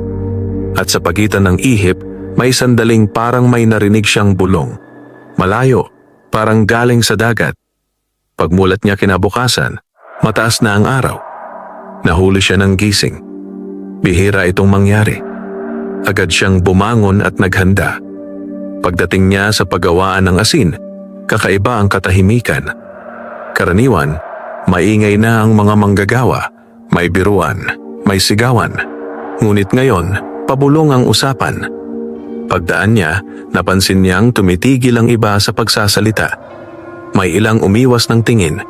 At sa pagitan ng ihip, may sandaling parang may narinig siyang bulong. Malayo, parang galing sa dagat. Pagmulat niya kinabukasan, mataas na ang araw. Nahuli siya ng gising. Bihira itong mangyari. Agad siyang bumangon at naghanda. Pagdating niya sa paggawaan ng asin, kakaiba ang katahimikan. Karaniwan, maingay na ang mga manggagawa, may biruan, may sigawan. Ngunit ngayon, pabulong ang usapan. Pagdaan niya, napansin niyang tumitigil ang iba sa pagsasalita. May ilang umiwas ng tingin.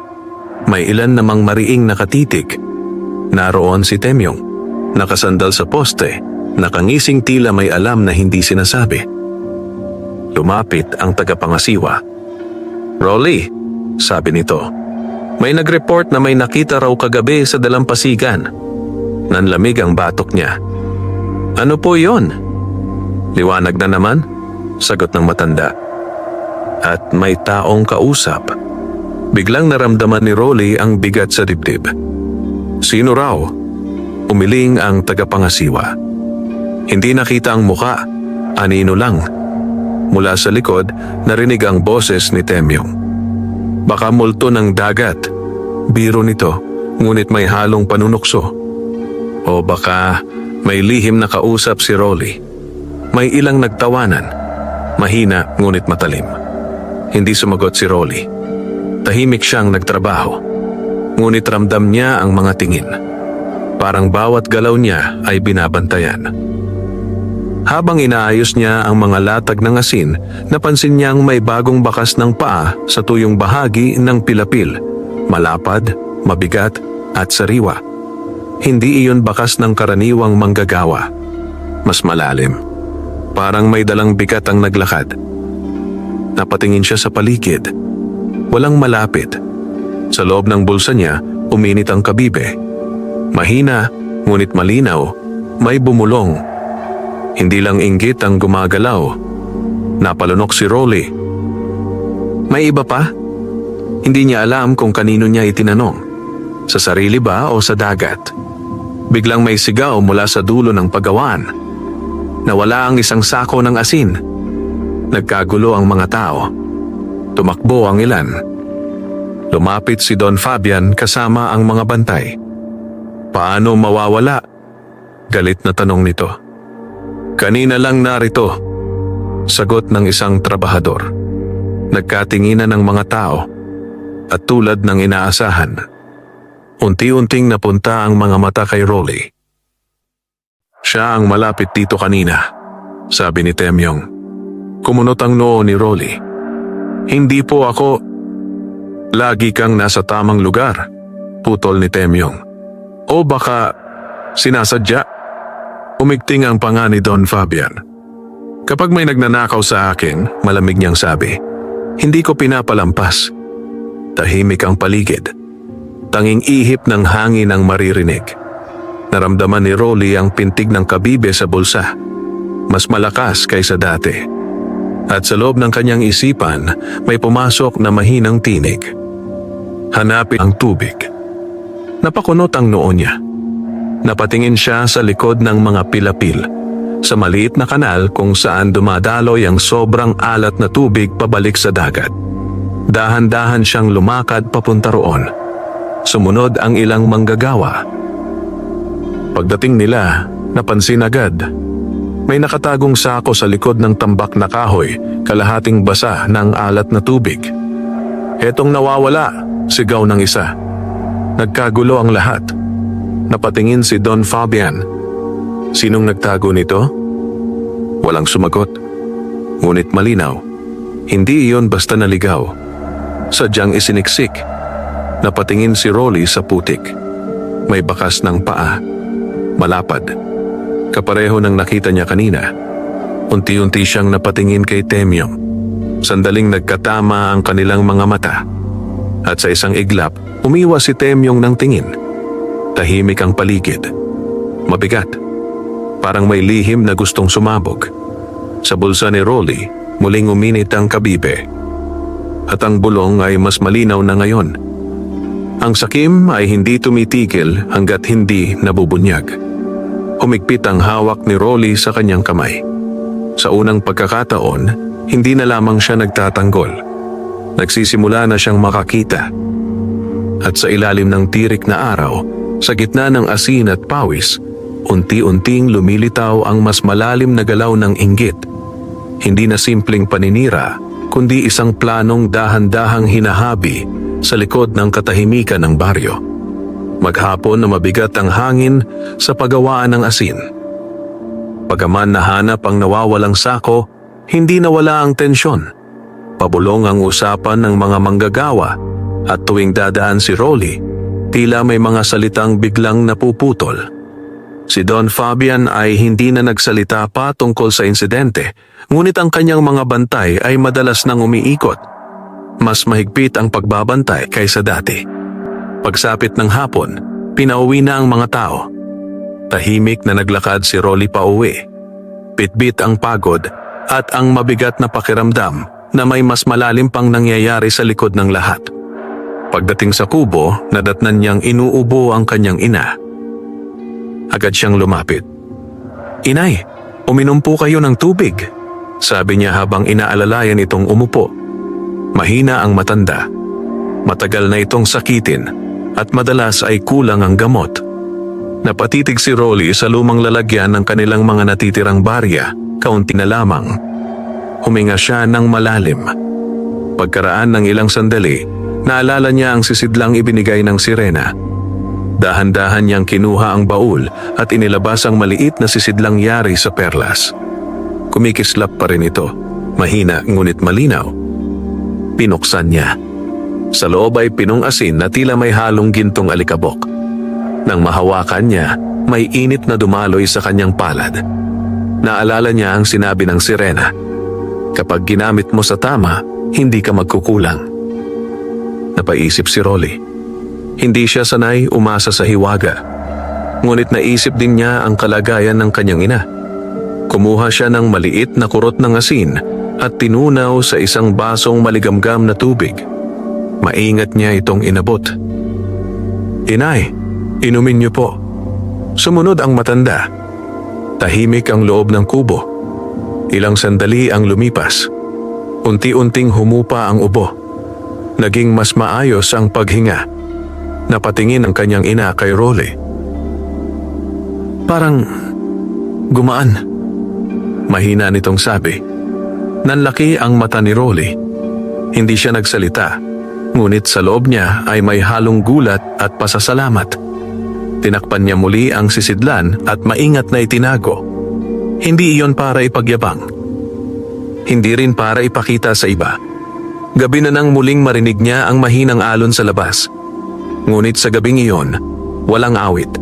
May ilan namang mariing nakatitig. Naroon si Temyong, nakasandal sa poste, nakangising tila may alam na hindi sinasabi. Lumapit ang tagapangasiwa. "Rolly," sabi nito, "may nag-report na may nakita raw kagabi sa dalampasigan." Nanlamig ang batok niya. "Ano po yon?" "Liwanag na naman," sagot ng matanda. "At may taong kausap." Biglang naramdaman ni Rolly ang bigat sa dibdib. "Sino raw?" Umiling ang tagapangasiwa. Hindi nakita ang muka, anino lang. Mula sa likod, narinig ang boses ni Temyong. "Baka multo ng dagat." Biro nito, ngunit may halong panunukso. O baka may lihim na kausap si Rolly. May ilang nagtawanan, mahina ngunit matalim. Hindi sumagot si Rolly. Tahimik siyang nagtrabaho. Ngunit ramdam niya ang mga tingin. Parang bawat galaw niya ay binabantayan. Habang inaayos niya ang mga latag ng asin, napansin niyang may bagong bakas ng paa sa tuyong bahagi ng pilapil. Malapad, mabigat at sariwa. Hindi iyon bakas ng karaniwang manggagawa. Mas malalim. Parang may dalang bigat ang naglakad. Napatingin siya sa paligid. Walang malapit. Sa loob ng bulsa niya, uminit ang kabibe. Mahina, ngunit malinaw, may bumulong. Hindi lang inggit ang gumagalaw. Napalunok si Rolly. May iba pa? Hindi niya alam kung kanino niya itinanong. Sa sarili ba o sa dagat? Biglang may sigaw mula sa dulo ng pagawaan. Nawala ang isang sako ng asin. Nagkagulo ang mga tao. Tumakbo ang ilan. Lumapit si Don Fabian kasama ang mga bantay. "Paano mawawala?" Galit na tanong nito. "Kanina lang narito," sagot ng isang trabahador. Nagkatinginan ng mga tao at tulad ng inaasahan, unti-unting napunta ang mga mata kay Rolly. "Siya ang malapit dito kanina," sabi ni Temyong. Kumunot ang noo ni Rolly. "Hindi po ako." "Lagi kang nasa tamang lugar," putol ni Temyong. "O baka sinasadya?" Umigting ang panga ni Don Fabian. "Kapag may nagnanakaw sa akin," malamig niyang sabi, "hindi ko pinapalampas." Tahimik ang paligid. Tanging ihip ng hangin ang maririnig. Naramdaman ni Rolly ang pintig ng kabibe sa bulsa. Mas malakas kaysa dati. At sa loob ng kanyang isipan, may pumasok na mahinang tinig. Hanapin ang tubig. Napakunot ang noo niya. Napatingin siya sa likod ng mga pilapil, sa maliit na kanal kung saan dumadaloy ang sobrang alat na tubig pabalik sa dagat. Dahan-dahan siyang lumakad papunta roon. Sumunod ang ilang manggagawa. Pagdating nila, napansin agad. May nakatagong sako sa likod ng tambak na kahoy, kalahating basa ng alat na tubig. "Etong nawawala," sigaw ng isa. Nagkagulo ang lahat. Napatingin si Don Fabian. "Sinong nagtago nito?" Walang sumagot. Ngunit malinaw, hindi iyon basta naligaw. Sadyang isiniksik. Napatingin si Rolly sa putik. May bakas ng paa. Malapad. Kapareho ng nakita niya kanina. Unti-unti siyang napatingin kay Temyong. Sandaling nagkatama ang kanilang mga mata. At sa isang iglap, umiwas si Temyong ng tingin. Tahimik ang paligid. Mabigat. Parang may lihim na gustong sumabog. Sa bulsa ni Rolly, muling uminit ang kabibe. At ang bulong ay mas malinaw na ngayon. Ang sakim ay hindi tumitigil hanggat hindi nabubunyag. Humigpit ang hawak ni Rolly sa kanyang kamay. Sa unang pagkakataon, hindi na lamang siya nagtatanggol. Nagsisimula na siyang makakita. At sa ilalim ng tirik na araw, sa gitna ng asin at pawis, unti-unting lumilitaw ang mas malalim na galaw ng inggit. Hindi na simpleng paninira, kundi isang planong dahan-dahang hinahabi sa likod ng katahimikan ng baryo. Maghapon na mabigat ang hangin sa paggawaan ng asin. Pagaman nahanap ang nawawalang sako, hindi nawala ang tensyon. pabulong ang usapan ng mga manggagawa at tuwing dadaan si Rolly, tila may mga salitang biglang napuputol. Si Don Fabian ay hindi na nagsalita pa tungkol sa insidente, ngunit ang kanyang mga bantay ay madalas nang umiikot. Mas mahigpit ang pagbabantay kaysa dati. Pagsapit ng hapon, pinauwi na ang mga tao. Tahimik na naglakad si Rolly pauwi. Bitbit ang pagod at ang mabigat na pakiramdam na may mas malalim pang nangyayari sa likod ng lahat. Pagdating sa kubo, nadatnan niyang inuubo ang kanyang ina. Agad siyang lumapit. "Inay, uminom po kayo ng tubig," sabi niya habang inaalalayan itong umupo. Mahina ang matanda. Matagal na itong sakitin at madalas ay kulang ang gamot. Napatitig si Rolly sa lumang lalagyan ng kanilang mga natitirang barya, kaunti na lamang. Huminga siya ng malalim. Pagkaraan ng ilang sandali, naalala niya ang sisidlang ibinigay ng sirena. Dahan-dahan niyang kinuha ang baul at inilabas ang maliit na sisidlang yari sa perlas. Kumikislap pa rin ito, mahina ngunit malinaw. Pinuksan niya. Sa loob ay pinong asin na tila may halong gintong alikabok. Nang mahawakan niya, may init na dumaloy sa kanyang palad. Naalala niya ang sinabi ng sirena, "Kapag ginamit mo sa tama, hindi ka magkukulang." Napaisip si Rolly. Hindi siya sanay umasa sa hiwaga. Ngunit naisip din niya ang kalagayan ng kanyang ina. Kumuha siya ng maliit na kurot ng asin at tinunaw sa isang basong maligamgam na tubig. Maingat niya itong inabot. "Inay, inumin niyo po." Sumunod ang matanda. Tahimik ang loob ng kubo. Ilang sandali ang lumipas. Unti-unting humupa ang ubo. Naging mas maayos ang paghinga. Napatingin ang kanyang ina kay Rolly. "Parang gumaan," mahina nitong sabi. Nanlaki ang mata ni Rolly. Hindi siya nagsalita, ngunit sa loob niya ay may halong gulat at pasasalamat. Tinakpan niya muli ang sisidlan at maingat na itinago. Hindi iyon para ipagyabang. Hindi rin para ipakita sa iba. Gabi na nang muling marinig niya ang mahinang alon sa labas. Ngunit sa gabing iyon, walang awit.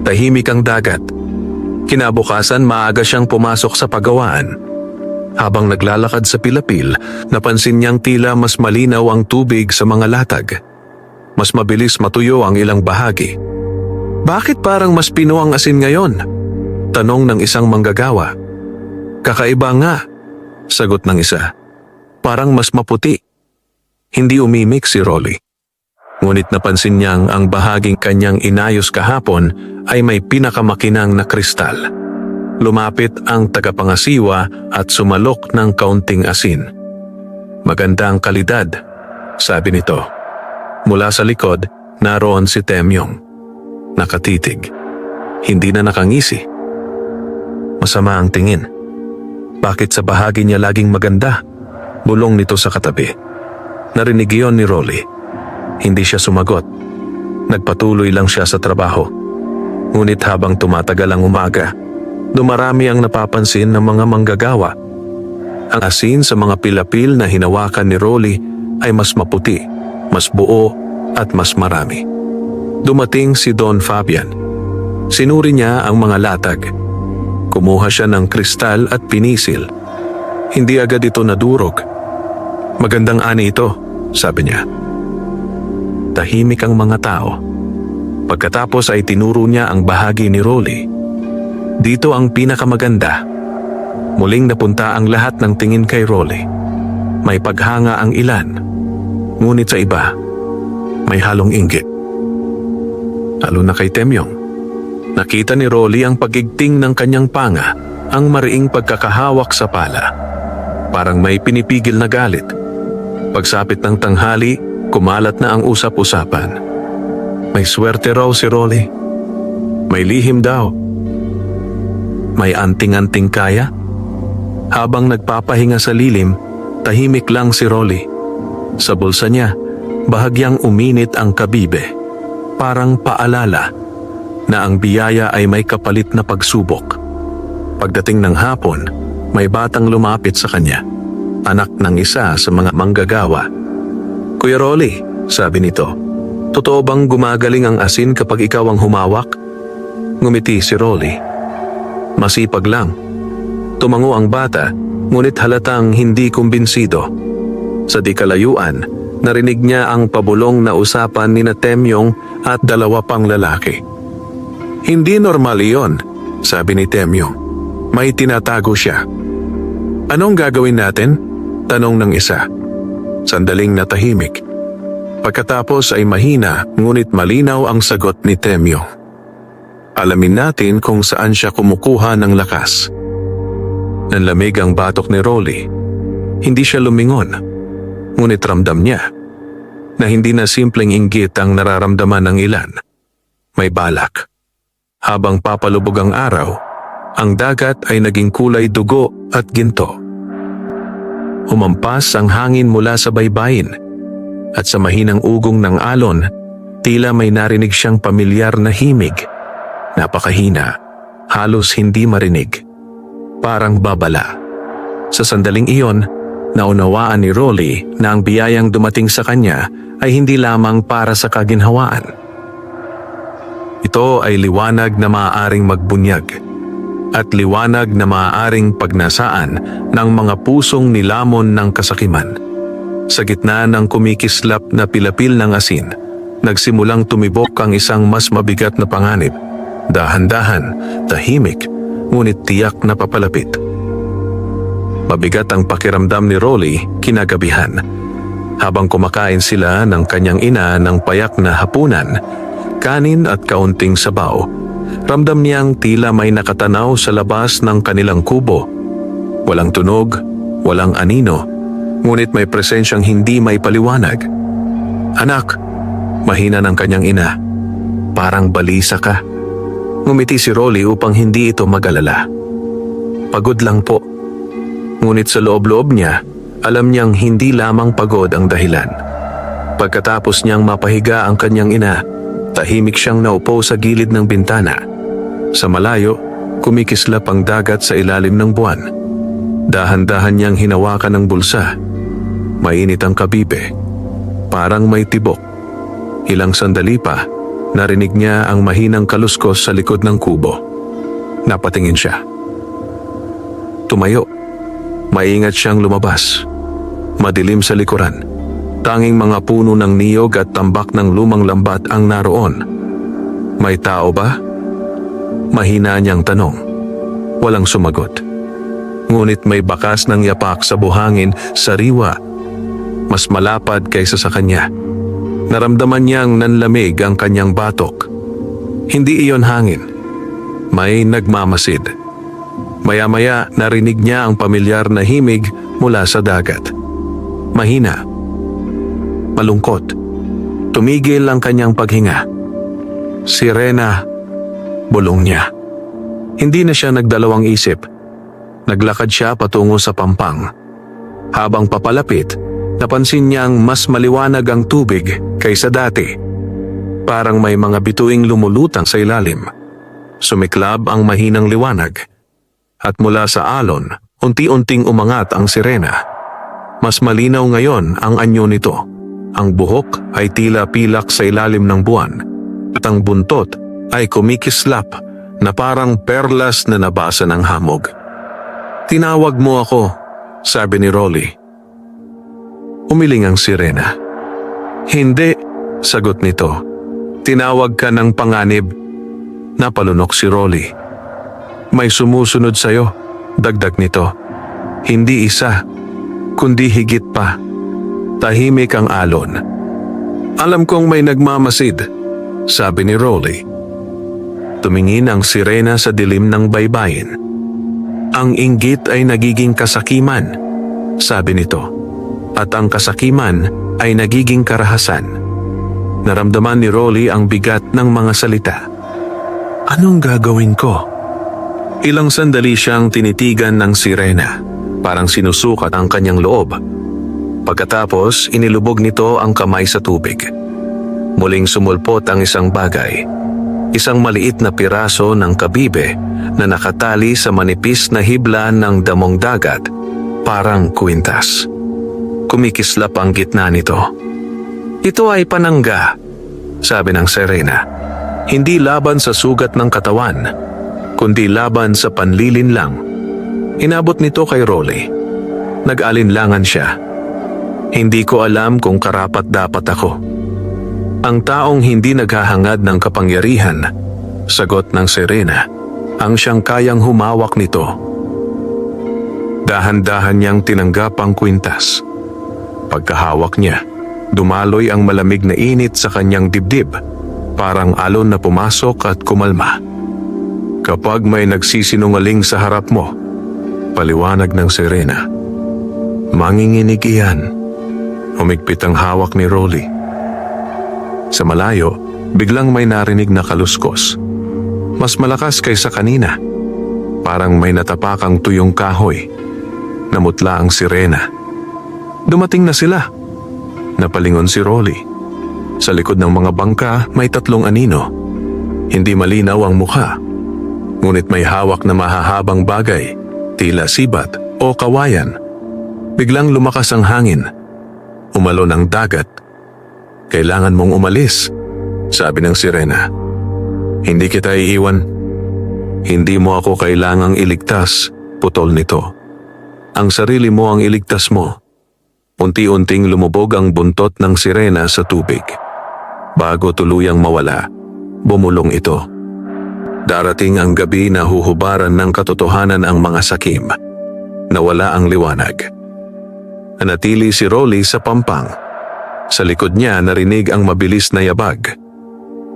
Tahimik ang dagat. Kinabukasan maaga siyang pumasok sa pagawaan. Habang naglalakad sa pilapil, napansin niyang tila mas malinaw ang tubig sa mga latag. Mas mabilis matuyo ang ilang bahagi. "Bakit parang mas pino ang asin ngayon?" tanong ng isang manggagawa. "Kakaiba nga," sagot ng isa. "Parang mas maputi." Hindi umimik si Rolly. Ngunit napansin niyang ang bahaging kanyang inayos kahapon ay may pinakamakinang na kristal. Lumapit ang tagapangasiwa at sumalok ng kaunting asin. "Maganda ang kalidad," sabi nito. Mula sa likod, naroon si Temyong. Nakatitig. Hindi na nakangisi. Masama ang tingin. Bakit sa bahagi niya laging maganda? Bulong nito sa katabi. Narinig iyon ni Rolly. Hindi siya sumagot. Nagpatuloy lang siya sa trabaho. Ngunit habang tumatagal ang umaga, dumarami ang napapansin ng mga manggagawa. Ang asin sa mga pilapil na hinawakan ni Rolly ay mas maputi, mas buo at mas marami. Dumating si Don Fabian. Sinuri niya ang mga latag. Kumuha siya ng kristal at pinisil. Hindi agad ito nadurog. "Magandang ani ito," sabi niya. Tahimik ang mga tao. Pagkatapos ay tinuro niya ang bahagi ni Rolly. "Dito ang pinakamaganda." Muling napunta ang lahat ng tingin kay Rolly. May paghanga ang ilan, ngunit sa iba, may halong inggit. Lalo na kay Temyong. Nakita ni Rolly ang pagigting ng kanyang panga, ang mariing pagkakahawak sa pala. Parang may pinipigil na galit. Pagsapit ng tanghali, kumalat na ang usap-usapan. May swerte raw si Rolly. May lihim daw. May anting-anting kaya? Habang nagpapahinga sa lilim, tahimik lang si Rolly. Sa bulsa niya, bahagyang uminit ang kabibe. Parang paalala na ang biyaya ay may kapalit na pagsubok. Pagdating ng hapon, may batang lumapit sa kanya. anak ng isa sa mga manggagawa. "Kuya Rolly," sabi nito, "totoo bang gumagaling ang asin kapag ikaw ang humawak?" Ngumiti si Rolly. "Masipag lang." Tumango ang bata, ngunit halatang hindi kumbinsido. Sa di kalayuan, narinig niya ang pabulong na usapan ni Temyong at dalawa pang lalaki. "Hindi normal iyon," sabi ni Temyong. "May tinatago siya." "Anong gagawin natin?" tanong ng isa. Sandaling natahimik. Pagkatapos ay mahina ngunit malinaw ang sagot ni Temyong. "Alamin natin kung saan siya kumukuha ng lakas." Nanlamig ang batok ni Rolly. Hindi siya lumingon, ngunit ramdam niya na hindi na simpleng inggit ang nararamdaman ng ilan. May balak. Habang papalubog ang araw, ang dagat ay naging kulay dugo at ginto. Humampas ang hangin mula sa baybayin, at sa mahinang ugong ng alon, tila may narinig siyang pamilyar na himig. Napakahina, halos hindi marinig. Parang babala. Sa sandaling iyon, naunawaan ni Rolly na ang biyayang dumating sa kanya ay hindi lamang para sa kaginhawaan. Ito ay liwanag na maaaring magbunyag at liwanag na maaaring pagnasaan ng mga pusong nilamon ng kasakiman. Sa gitna ng kumikislap na pilapil ng asin, nagsimulang tumibok ang isang mas mabigat na panganib. Dahan-dahan, tahimik, ngunit tiyak na papalapit. Mabigat ang pakiramdam ni Rolly kinagabihan. Habang kumakain sila ng kanyang ina ng payak na hapunan, kanin at kaunting sabaw, ramdam niyang tila may nakatanaw sa labas ng kanilang kubo. Walang tunog, walang anino, ngunit may presensyang hindi may paliwanag. "Anak," mahina ng kanyang ina, "parang balisa ka." Ngumiti si Rolly upang hindi ito mag-alala. "Pagod lang po." Ngunit sa loob-loob niya, alam niyang hindi lamang pagod ang dahilan. Pagkatapos niyang mapahiga ang kanyang ina, tahimik siyang naupo sa gilid ng bintana. Sa malayo, kumikislap ang dagat sa ilalim ng buwan. Dahan-dahan niyang hinawakan ang bulsa. Mainit ang kabibe. Parang may tibok. Ilang sandali pa, narinig niya ang mahinang kaluskos sa likod ng kubo. Napatingin siya. Tumayo. Maingat siyang lumabas. Madilim sa likuran. Tanging mga puno ng niyog at tambak ng lumang lambat ang naroon. "May tao ba?" Mahina niyang tanong. Walang sumagot. Ngunit may bakas ng yapak sa buhangin, sariwa. Mas malapad kaysa sa kanya. Naramdaman niyang nanlamig ang kanyang batok. Hindi iyon hangin. May nagmamasid. Maya-maya narinig niya ang pamilyar na himig mula sa dagat. Mahina. Malungkot. Tumigil ang kanyang paghinga. "Sirena," bulong niya. Hindi na siya nagdalawang isip. Naglakad siya patungo sa pampang. Habang papalapit, napansin niyang mas maliwanag ang tubig kaysa dati. Parang may mga bituing lumulutang sa ilalim. Sumiklab ang mahinang liwanag. At mula sa alon, unti-unting umangat ang sirena. Mas malinaw ngayon ang anyo nito. Ang buhok ay tila pilak sa ilalim ng buwan. At ang buntot ay kumikislap na parang perlas na nabasa ng hamog. "Tinawag mo ako," sabi ni Rolly. Umiling ang sirena. "Hindi," sagot nito. "Tinawag ka ng panganib." Napalunok si Rolly. "May sumusunod sa'yo," dagdag nito. "Hindi isa, kundi higit pa." Tahimik ang alon. "Alam kong may nagmamasid," sabi ni Rolly. Tumingin ang sirena sa dilim ng baybayin. "Ang inggit ay nagiging kasakiman," sabi nito. "At ang kasakiman ay nagiging karahasan." Naramdaman ni Rolly ang bigat ng mga salita. "Anong gagawin ko?" Ilang sandali siyang tinitigan ng sirena, parang sinusukat ang kanyang loob. Pagkatapos, inilubog nito ang kamay sa tubig. Muling sumulpot ang isang bagay. Isang maliit na piraso ng kabibe na nakatali sa manipis na hibla ng damong dagat, parang kwintas. Kumikislap ang gitna nito. Ito ay panangga, sabi ng Serena. Hindi laban sa sugat ng katawan, kundi laban sa panlilin lang. Inabot nito kay Rolly. Nag-alinlangan siya. Hindi ko alam kung karapat-dapat ako. Ang taong hindi naghahangad ng kapangyarihan, sagot ng Serena, ang siyang kayang humawak nito. Dahan-dahan niyang tinanggap ang kwintas. Pagkahawak niya, dumaloy ang malamig na init sa kanyang dibdib, parang alon na pumasok at kumalma. Kapag may nagsisinungaling sa harap mo, paliwanag ng Serena, manginginig iyan. Humigpit ang hawak ni Rolly. Sa malayo, biglang may narinig na kaluskos. Mas malakas kaysa kanina. Parang may natapakang tuyong kahoy. Namutla ang sirena. Dumating na sila. Napalingon si Rolly. Sa likod ng mga bangka may 3 anino. Hindi malinaw ang mukha. Ngunit may hawak na mahahabang bagay, tila sibat o kawayan. Biglang lumakas ang hangin. Umalon ang dagat. Kailangan mong umalis, sabi ng sirena. Hindi kita iiwan. Hindi mo ako kailangang iligtas, putol nito. Ang sarili mo ang iligtas mo. Unti-unting lumubog ang buntot ng sirena sa tubig. Bago tuluyang mawala, bumulong ito. Darating ang gabi na huhubaran ng katotohanan ang mga sakim. Nawala ang liwanag. Nanatili si Rolly sa pampang. Sa likod niya narinig ang mabilis na yabag.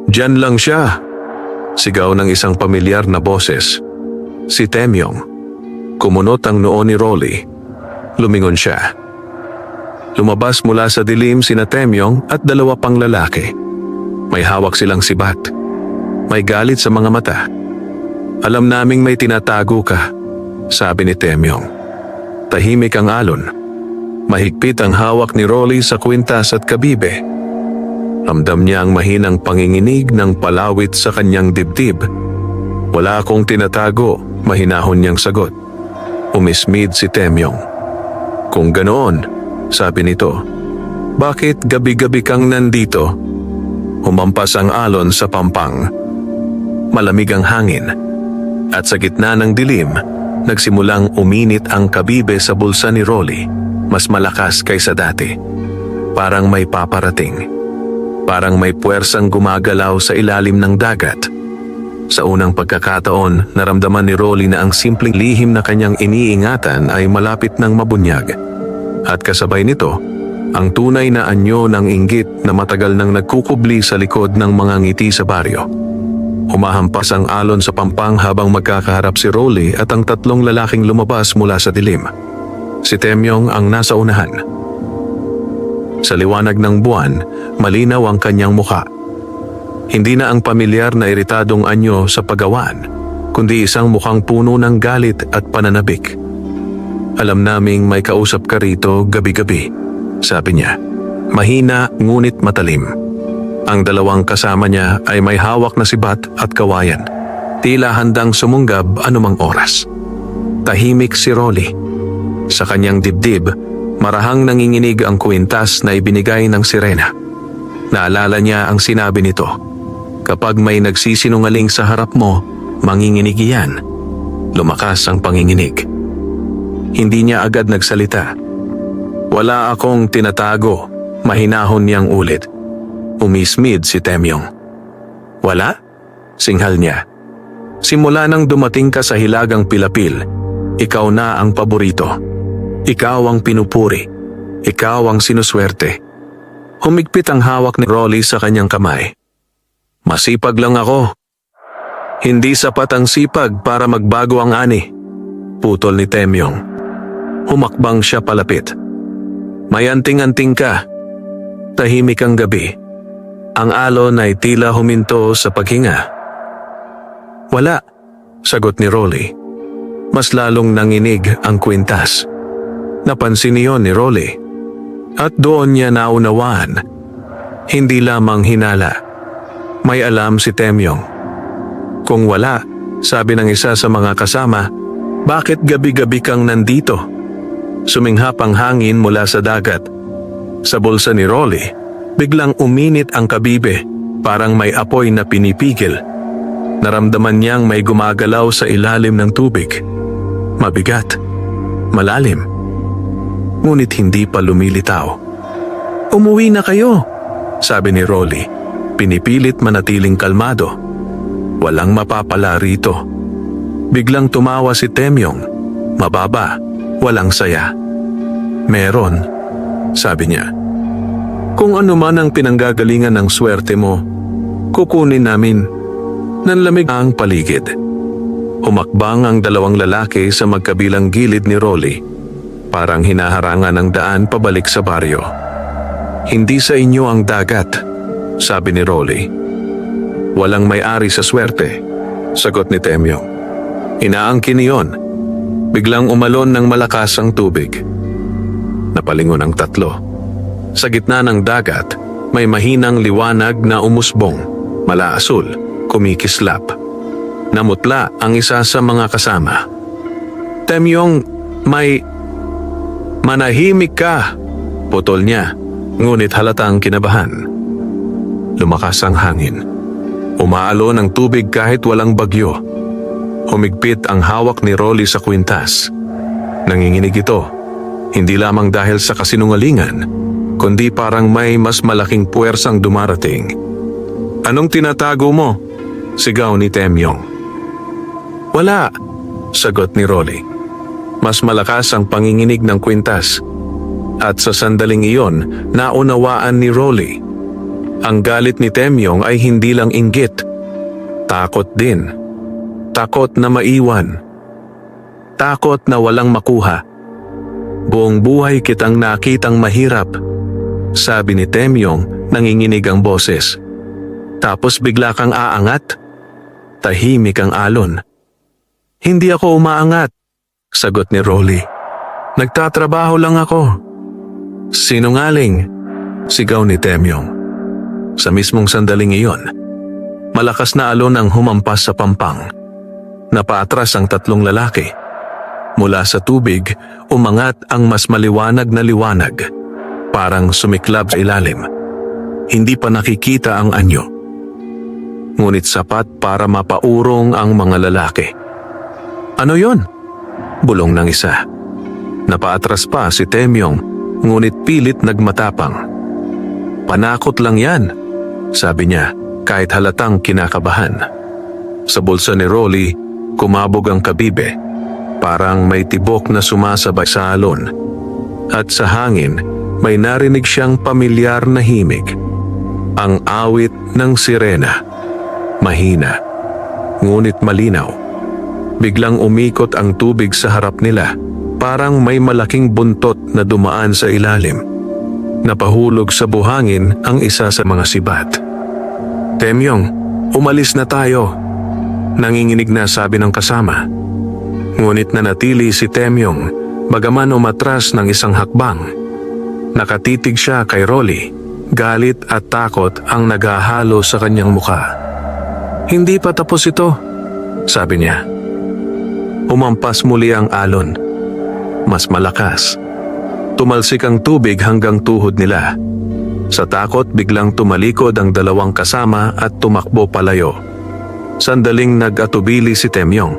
Diyan lang siya, sigaw ng isang pamilyar na boses. Si Temyong. Kumunot ang noo ni Rolly. Lumingon siya. Lumabas mula sa dilim sina Temyong at 2 pang lalaki. May hawak silang sibat. May galit sa mga mata. Alam naming may tinatago ka, sabi ni Temyong. Tahimik ang alon. Mahigpit ang hawak ni Rolly sa kwintas at kabibe. Ramdam niya ang mahinang panginginig ng palawit sa kanyang dibdib. Wala akong tinatago, mahinahon niyang sagot. Umismid si Temyong. Kung ganoon, sabi nito, bakit gabi-gabi kang nandito? Humampas ang alon sa pampang. Malamig ang hangin. At sa gitna ng dilim, nagsimulang uminit ang kabibe sa bulsa ni Rolly. Mas malakas kaysa dati. Parang may paparating. Parang may puwersang gumagalaw sa ilalim ng dagat. Sa unang pagkakataon, naramdaman ni Rolly na ang simpleng lihim na kanyang iniingatan ay malapit ng mabunyag. At kasabay nito, ang tunay na anyo ng inggit na matagal nang nagkukubli sa likod ng mga ngiti sa baryo. Humahampas ang alon sa pampang habang magkakaharap si Rolly at ang 3 lalaking lumabas mula sa dilim. Si Temyong ang nasa unahan. Sa liwanag ng buwan, malinaw ang kanyang mukha. Hindi na ang pamilyar na iritadong anyo sa pagawaan, kundi isang mukhang puno ng galit at pananabik. Alam naming may kausap ka rito gabi-gabi, sabi niya. Mahina ngunit matalim. Ang 2 kasama niya ay may hawak na sibat at kawayan. Tila handang sumunggab anumang oras. Tahimik si Rolly. Sa kanyang dibdib, marahang nanginginig ang kwintas na ibinigay ng sirena. Naalala niya ang sinabi nito. Kapag may nagsisinungaling sa harap mo, manginginig iyan. Lumakas ang panginginig. Hindi niya agad nagsalita. Wala akong tinatago, mahinahon niyang ulit. Umismid si Temyong. Wala? Singhal niya. Simula nang dumating ka sa hilagang Pilapil, ikaw na ang paborito. Ikaw ang pinupuri. Ikaw ang sinuswerte. Humigpit ang hawak ni Rolly sa kanyang kamay. Masipag lang ako. Hindi sapat ang sipag para magbago ang ani. Putol ni Temyong. Humakbang siya palapit. May anting-anting ka. Tahimik ang gabi. Ang alon ay tila huminto sa paghinga. Wala, sagot ni Rolly. Mas lalong nanginig ang kwintas. Napansin niyon ni Rolly. At doon niya naunawaan. Hindi lamang hinala. May alam si Temyong. Kung wala, sabi ng isa sa mga kasama, bakit gabi-gabi kang nandito? Suminghap ang hangin mula sa dagat. Sa bulsa ni Rolly, biglang uminit ang kabibe, parang may apoy na pinipigil. Naramdaman niyang may gumagalaw sa ilalim ng tubig. Mabigat, malalim, ngunit hindi pa lumilitaw. "Umuwi na kayo," sabi ni Rolly. Pinipilit manatiling kalmado. Walang mapapala rito. Biglang tumawa si Temyong. Mababa, walang saya. "Meron," sabi niya. "Kung ano man ang pinanggagalingan ng swerte mo, kukunin namin." Nanlamig ang paligid. Humakbang ang dalawang lalaki sa magkabilang gilid ni Rolly. Parang hinaharangan ang daan pabalik sa baryo. "Hindi sa inyo ang dagat," sabi ni Rolly. "Walang may-ari sa swerte," sagot ni Temyong. Inaangkin niyon. Biglang umalon ng malakas ang tubig. Napalingon ang tatlo. Sa gitna ng dagat, may mahinang liwanag na umusbong, mala-asul, kumikislap. Namutla ang isa sa mga kasama. "Temyong, manahimik ka," putol niya, ngunit halatang kinabahan. Lumakas ang hangin. Umaalon ang tubig kahit walang bagyo. Humigpit ang hawak ni Rolly sa kwintas. Nanginginig ito, hindi lamang dahil sa kasinungalingan, kundi parang may mas malaking puwersang dumarating. "Anong tinatago mo?" sigaw ni Temyong. "Wala," sagot ni Rolly. Mas malakas ang panginginig ng kwintas. At sa sandaling iyon, naunawaan ni Rolly. Ang galit ni Temyong ay hindi lang inggit. Takot din. Takot na maiwan. Takot na walang makuha. "Buong buhay kitang nakitang mahirap," sabi ni Temyong, nanginginig ang boses. "Tapos bigla kang aangat?" Tahimik ang alon. "Hindi ako umaangat," sagot ni Rolly. "Nagtatrabaho lang ako." "Sinungaling," sigaw ni Temyong. Sa mismong sandaling iyon, malakas na alon ang humampas sa pampang. Napaatras ang tatlong lalaki. Mula sa tubig, umangat ang mas maliwanag na liwanag, parang sumiklab sa ilalim. Hindi pa nakikita ang anyo, ngunit sapat para mapaurong ang mga lalaki. "Ano yon?" bulong ng isa. Napaatras pa si Temyong, ngunit pilit nagmatapang. "Panakot lang yan," sabi niya, kahit halatang kinakabahan. Sa bulsa ni Rolly, kumabog ang kabibe, parang may tibok na sumasabay sa alon. At sa hangin, may narinig siyang pamilyar na himig. Ang awit ng sirena. Mahina, ngunit malinaw. Biglang umikot ang tubig sa harap nila, parang may malaking buntot na dumaan sa ilalim. Napahulog sa buhangin ang isa sa mga sibat. "Temyong, umalis na tayo," nanginginig na sabi ng kasama. Ngunit nanatili si Temyong, bagaman umatras ng isang hakbang. Nakatitig siya kay Rolly, galit at takot ang naghahalo sa kanyang muka. "Hindi pa tapos ito," sabi niya. Umampas muli ang alon. Mas malakas. Tumalsik ang tubig hanggang tuhod nila. Sa takot, biglang tumalikod ang dalawang kasama at tumakbo palayo. Sandaling nag-atubili si Temyong.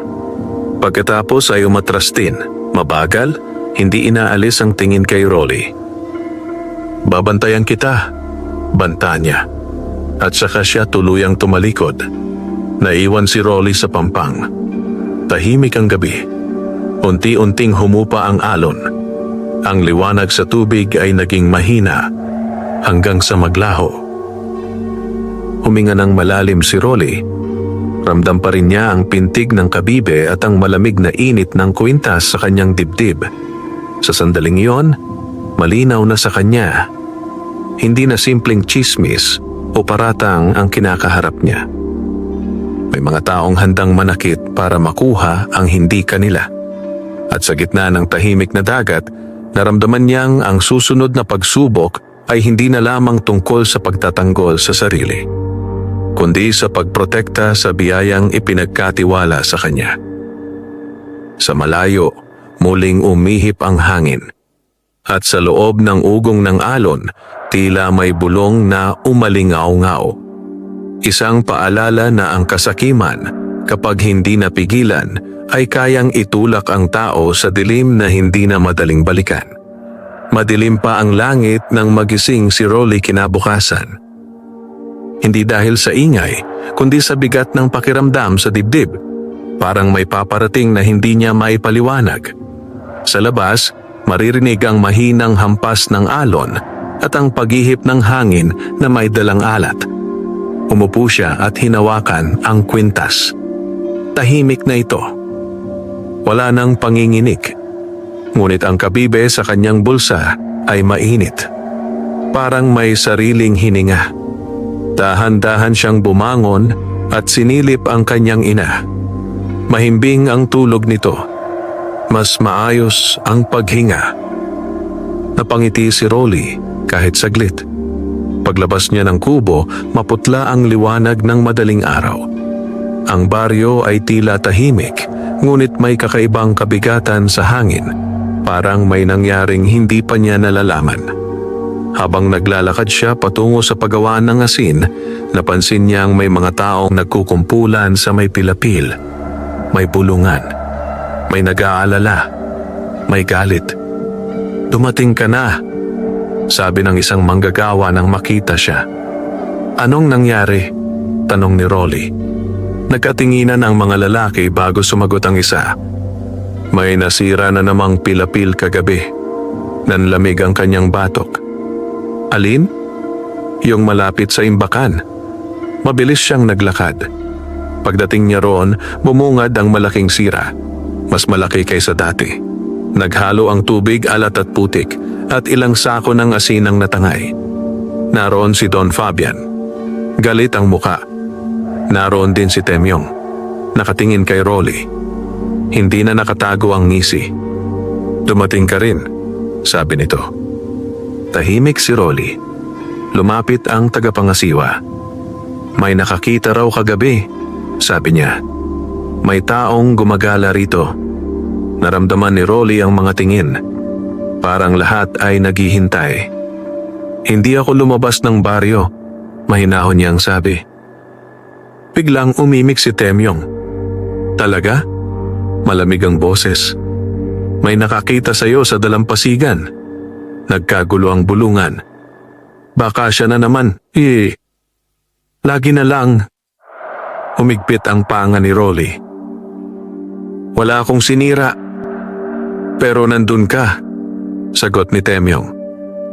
Pagkatapos ay umatras din. Mabagal, hindi inaalis ang tingin kay Rolly. "Babantayan kita," banta niya. At saka siya tuluyang tumalikod. Naiwan si Rolly sa pampang. Tahimik ang gabi. Unti-unting humupa ang alon. Ang liwanag sa tubig ay naging mahina hanggang sa maglaho. Huminga ng malalim si Rolly. Ramdam pa rin niya ang pintig ng kabibe at ang malamig na init ng kwintas sa kanyang dibdib. Sa sandaling iyon, malinaw na sa kanya. Hindi na simpleng chismis o paratang ang kinakaharap niya. May mga taong handang manakit para makuha ang hindi kanila. At sa gitna ng tahimik na dagat, naramdaman niyang ang susunod na pagsubok ay hindi na lamang tungkol sa pagtatanggol sa sarili, kundi sa pagprotekta sa biyayang ipinagkatiwala sa kanya. Sa malayo, muling umihip ang hangin. At sa loob ng ugong ng alon, tila may bulong na umalingaw-ngaw. Isang paalala na ang kasakiman, kapag hindi napigilan, ay kayang itulak ang tao sa dilim na hindi na madaling balikan. Madilim pa ang langit nang magising si Rolly kinabukasan. Hindi dahil sa ingay, kundi sa bigat ng pakiramdam sa dibdib. Parang may paparating na hindi niya maipaliwanag. Sa labas, maririnig ang mahinang hampas ng alon at ang paghihip ng hangin na may dalang alat. Umupo siya at hinawakan ang kwintas. Tahimik na ito. Wala nang panginginig. Ngunit ang kabibe sa kanyang bulsa ay mainit. Parang may sariling hininga. Dahan-dahan siyang bumangon at sinilip ang kanyang ina. Mahimbing ang tulog nito. Mas maayos ang paghinga. Napangiti si Rolly kahit saglit. Paglabas niya ng kubo, maputla ang liwanag ng madaling araw. Ang baryo ay tila tahimik, ngunit may kakaibang kabigatan sa hangin. Parang may nangyaring hindi pa niya nalalaman. Habang naglalakad siya patungo sa paggawaan ng asin, napansin niyang may mga taong nagkukumpulan sa may pilapil. May bulungan. May nag-aalala. May galit. "Dumating ka na," sabi ng isang manggagawa nang makita siya. "Anong nangyari?" tanong ni Rolly. Nagkatinginan ang mga lalaki bago sumagot ang isa. "May nasira na namang pilapil kagabi." Nanlamig ang kanyang batok. "Alin?" "Yung malapit sa imbakan." Mabilis siyang naglakad. Pagdating niya roon, bumungad ang malaking sira. Mas malaki kaysa dati. Naghalo ang tubig, alat at putik, at ilang sako ng asin ang natangay. Naroon si Don Fabian. Galit ang muka. Naroon din si Temyong. Nakatingin kay Rolly. Hindi na nakatago ang ngisi. "Dumating ka rin," sabi nito. Tahimik si Rolly. Lumapit ang tagapangasiwa. "May nakakita raw kagabi," sabi niya. "May taong gumagala rito." Naramdaman ni Rolly ang mga tingin. Parang lahat ay naghihintay. "Hindi ako lumabas ng baryo," mahinahon niyang sabi. Biglang umimik si Temyong. "Talaga?" Malamig ang boses. "May nakakita sa'yo sa dalampasigan." Nagkagulo ang bulungan. "Baka siya na naman. Lagi na lang." Humigpit ang panga ni Rolly. "Wala akong sinira. Pero nandun ka," sagot ni Temyong.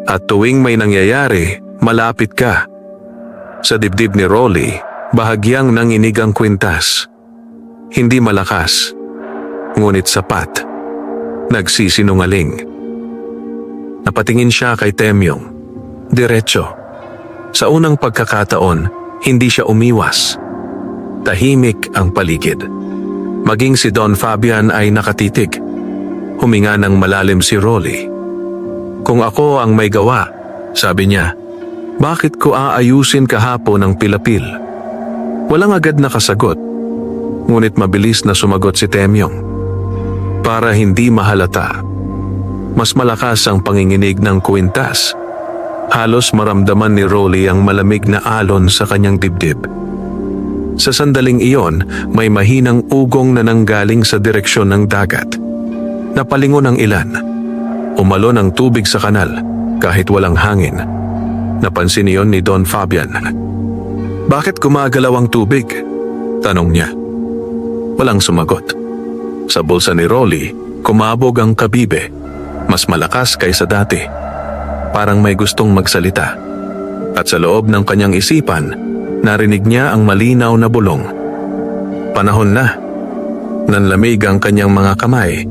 "At tuwing may nangyayari, malapit ka." Sa dibdib ni Rolly, bahagyang nanginig ang kwintas. Hindi malakas, ngunit sapat. Nagsisinungaling. Napatingin siya kay Temyong. Diretso. Sa unang pagkakataon, hindi siya umiwas. Tahimik ang paligid. Maging si Don Fabian ay nakatitig. Huminga ng malalim si Rolly. "Kung ako ang may gawa," sabi niya, "bakit ko aayusin kahapon ang pilapil?" Walang agad nakasagot, ngunit mabilis na sumagot si Temyong. Para hindi mahalata, mas malakas ang panginginig ng kwintas. Halos maramdaman ni Rolly ang malamig na alon sa kanyang dibdib. Sa sandaling iyon, may mahinang ugong na nanggaling sa direksyon ng dagat. Napalingon ang ilan. Umalon ang tubig sa kanal, kahit walang hangin. Napansin iyon ni Don Fabian. "Bakit gumagalaw ang tubig?" tanong niya. Walang sumagot. Sa bulsa ni Rolly, kumabog ang kabibe. Mas malakas kaysa dati. Parang may gustong magsalita. At sa loob ng kanyang isipan, narinig niya ang malinaw na bulong. Panahon na. Nanlamig ang kanyang mga kamay.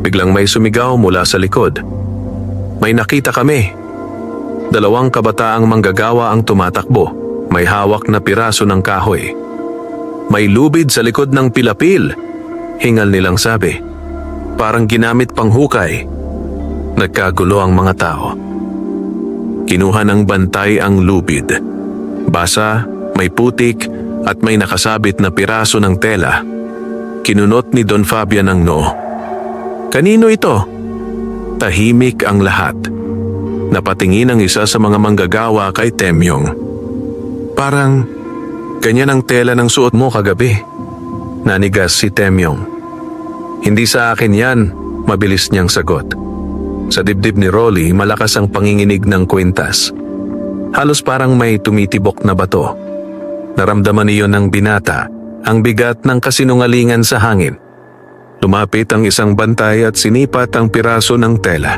Biglang may sumigaw mula sa likod. "May nakita kami." 2 kabataang manggagawa ang tumatakbo. May hawak na piraso ng kahoy. "May lubid sa likod ng pilapil," hingal nilang sabi. "Parang ginamit pang hukay." Nagkagulo ang mga tao. Kinuha ng bantay ang lubid. Basa, may putik, at may nakasabit na piraso ng tela. Kinunot ni Don Fabian ang noo. Kanino ito? Tahimik ang lahat. Napatingin ang isa sa mga manggagawa kay Temyong. Parang ganyan ang tela ng suot mo kagabi. Nanigas si Temyong. Hindi sa akin yan, mabilis niyang sagot. Sa dibdib ni Rolly, malakas ang panginginig ng kwintas. Halos parang may tumitibok na bato. Naramdaman niyo ng binata ang bigat ng kasinungalingan sa hangin. Lumapit ang isang bantay at sinipat ang piraso ng tela.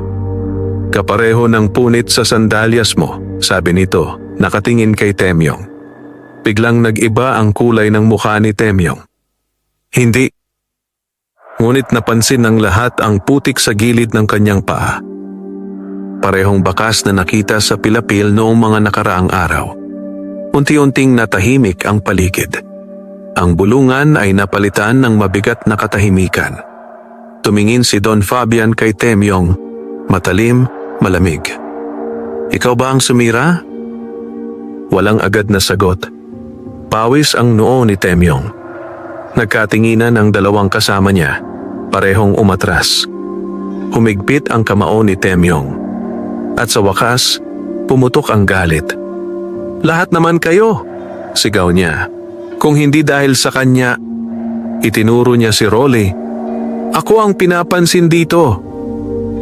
Kapareho ng punit sa sandalyas mo, sabi nito, nakatingin kay Temyong. Biglang nag-iba ang kulay ng mukha ni Temyong. Hindi. Ngunit napansin ng lahat ang putik sa gilid ng kanyang paa. Parehong bakas na nakita sa pilapil noong mga nakaraang araw. Unti-unting natahimik ang paligid. Ang bulungan ay napalitan ng mabigat na katahimikan. Tumingin si Don Fabian kay Temyong, matalim, malamig. Ikaw ba ang sumira? Walang agad na sagot. Pawis ang noo ni Temyong. Nagkatinginan ang dalawang kasama niya, parehong umatras. Humigpit ang kamao ni Temyong. At sa wakas, pumutok ang galit. Lahat naman kayo, sigaw niya. Kung hindi dahil sa kanya, itinuro niya si Rolly. Ako ang pinapansin dito.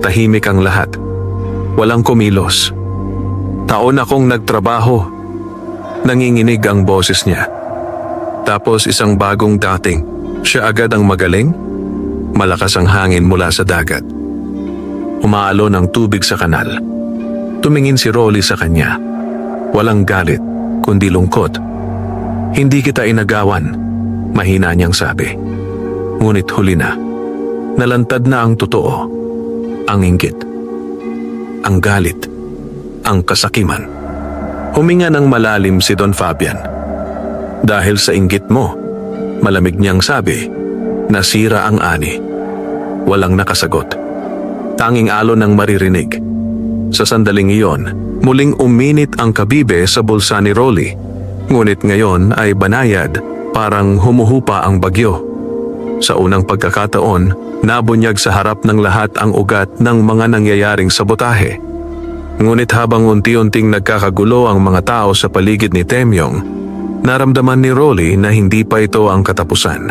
Tahimik ang lahat. Walang kumilos. Taon akong nagtrabaho. Nanginginig ang boses niya. Tapos isang bagong dating. Siya agad ang magaling. Malakas ang hangin mula sa dagat. Umaalon ang tubig sa kanal. Tumingin si Rolly sa kanya. Walang galit, kundi lungkot. Hindi kita inagawan, mahina niyang sabi. Ngunit huli na. Nalantad na ang totoo. Ang inggit. Ang galit. Ang kasakiman. Huminga ng malalim si Don Fabian. Dahil sa inggit mo, malamig niyang sabi, nasira ang ani. Walang nakasagot. Tanging alon ang maririnig. Sa sandaling iyon, muling uminit ang kabibe sa bulsa ni Rolly. Ngunit ngayon ay banayad, parang humuhupa ang bagyo. Sa unang pagkakataon, nabunyag sa harap ng lahat ang ugat ng mga nangyayaring sabotahe. Ngunit habang unti-unting nagkakagulo ang mga tao sa paligid ni Temyong, naramdaman ni Rolly na hindi pa ito ang katapusan.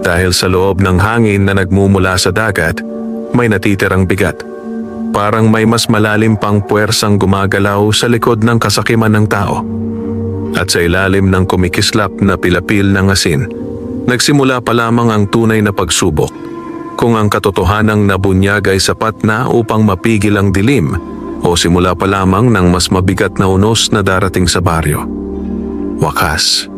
Dahil sa loob ng hangin na nagmumula sa dagat, may natitirang bigat. Parang may mas malalim pang puwersang gumagalaw sa likod ng kasakiman ng tao. At sa ilalim ng kumikislap na pilapil ng asin, nagsimula pa lamang ang tunay na pagsubok. Kung ang katotohanang nabunyag ay sapat na upang mapigil ang dilim, o simula pa lamang ng mas mabigat na unos na darating sa baryo. Wakas.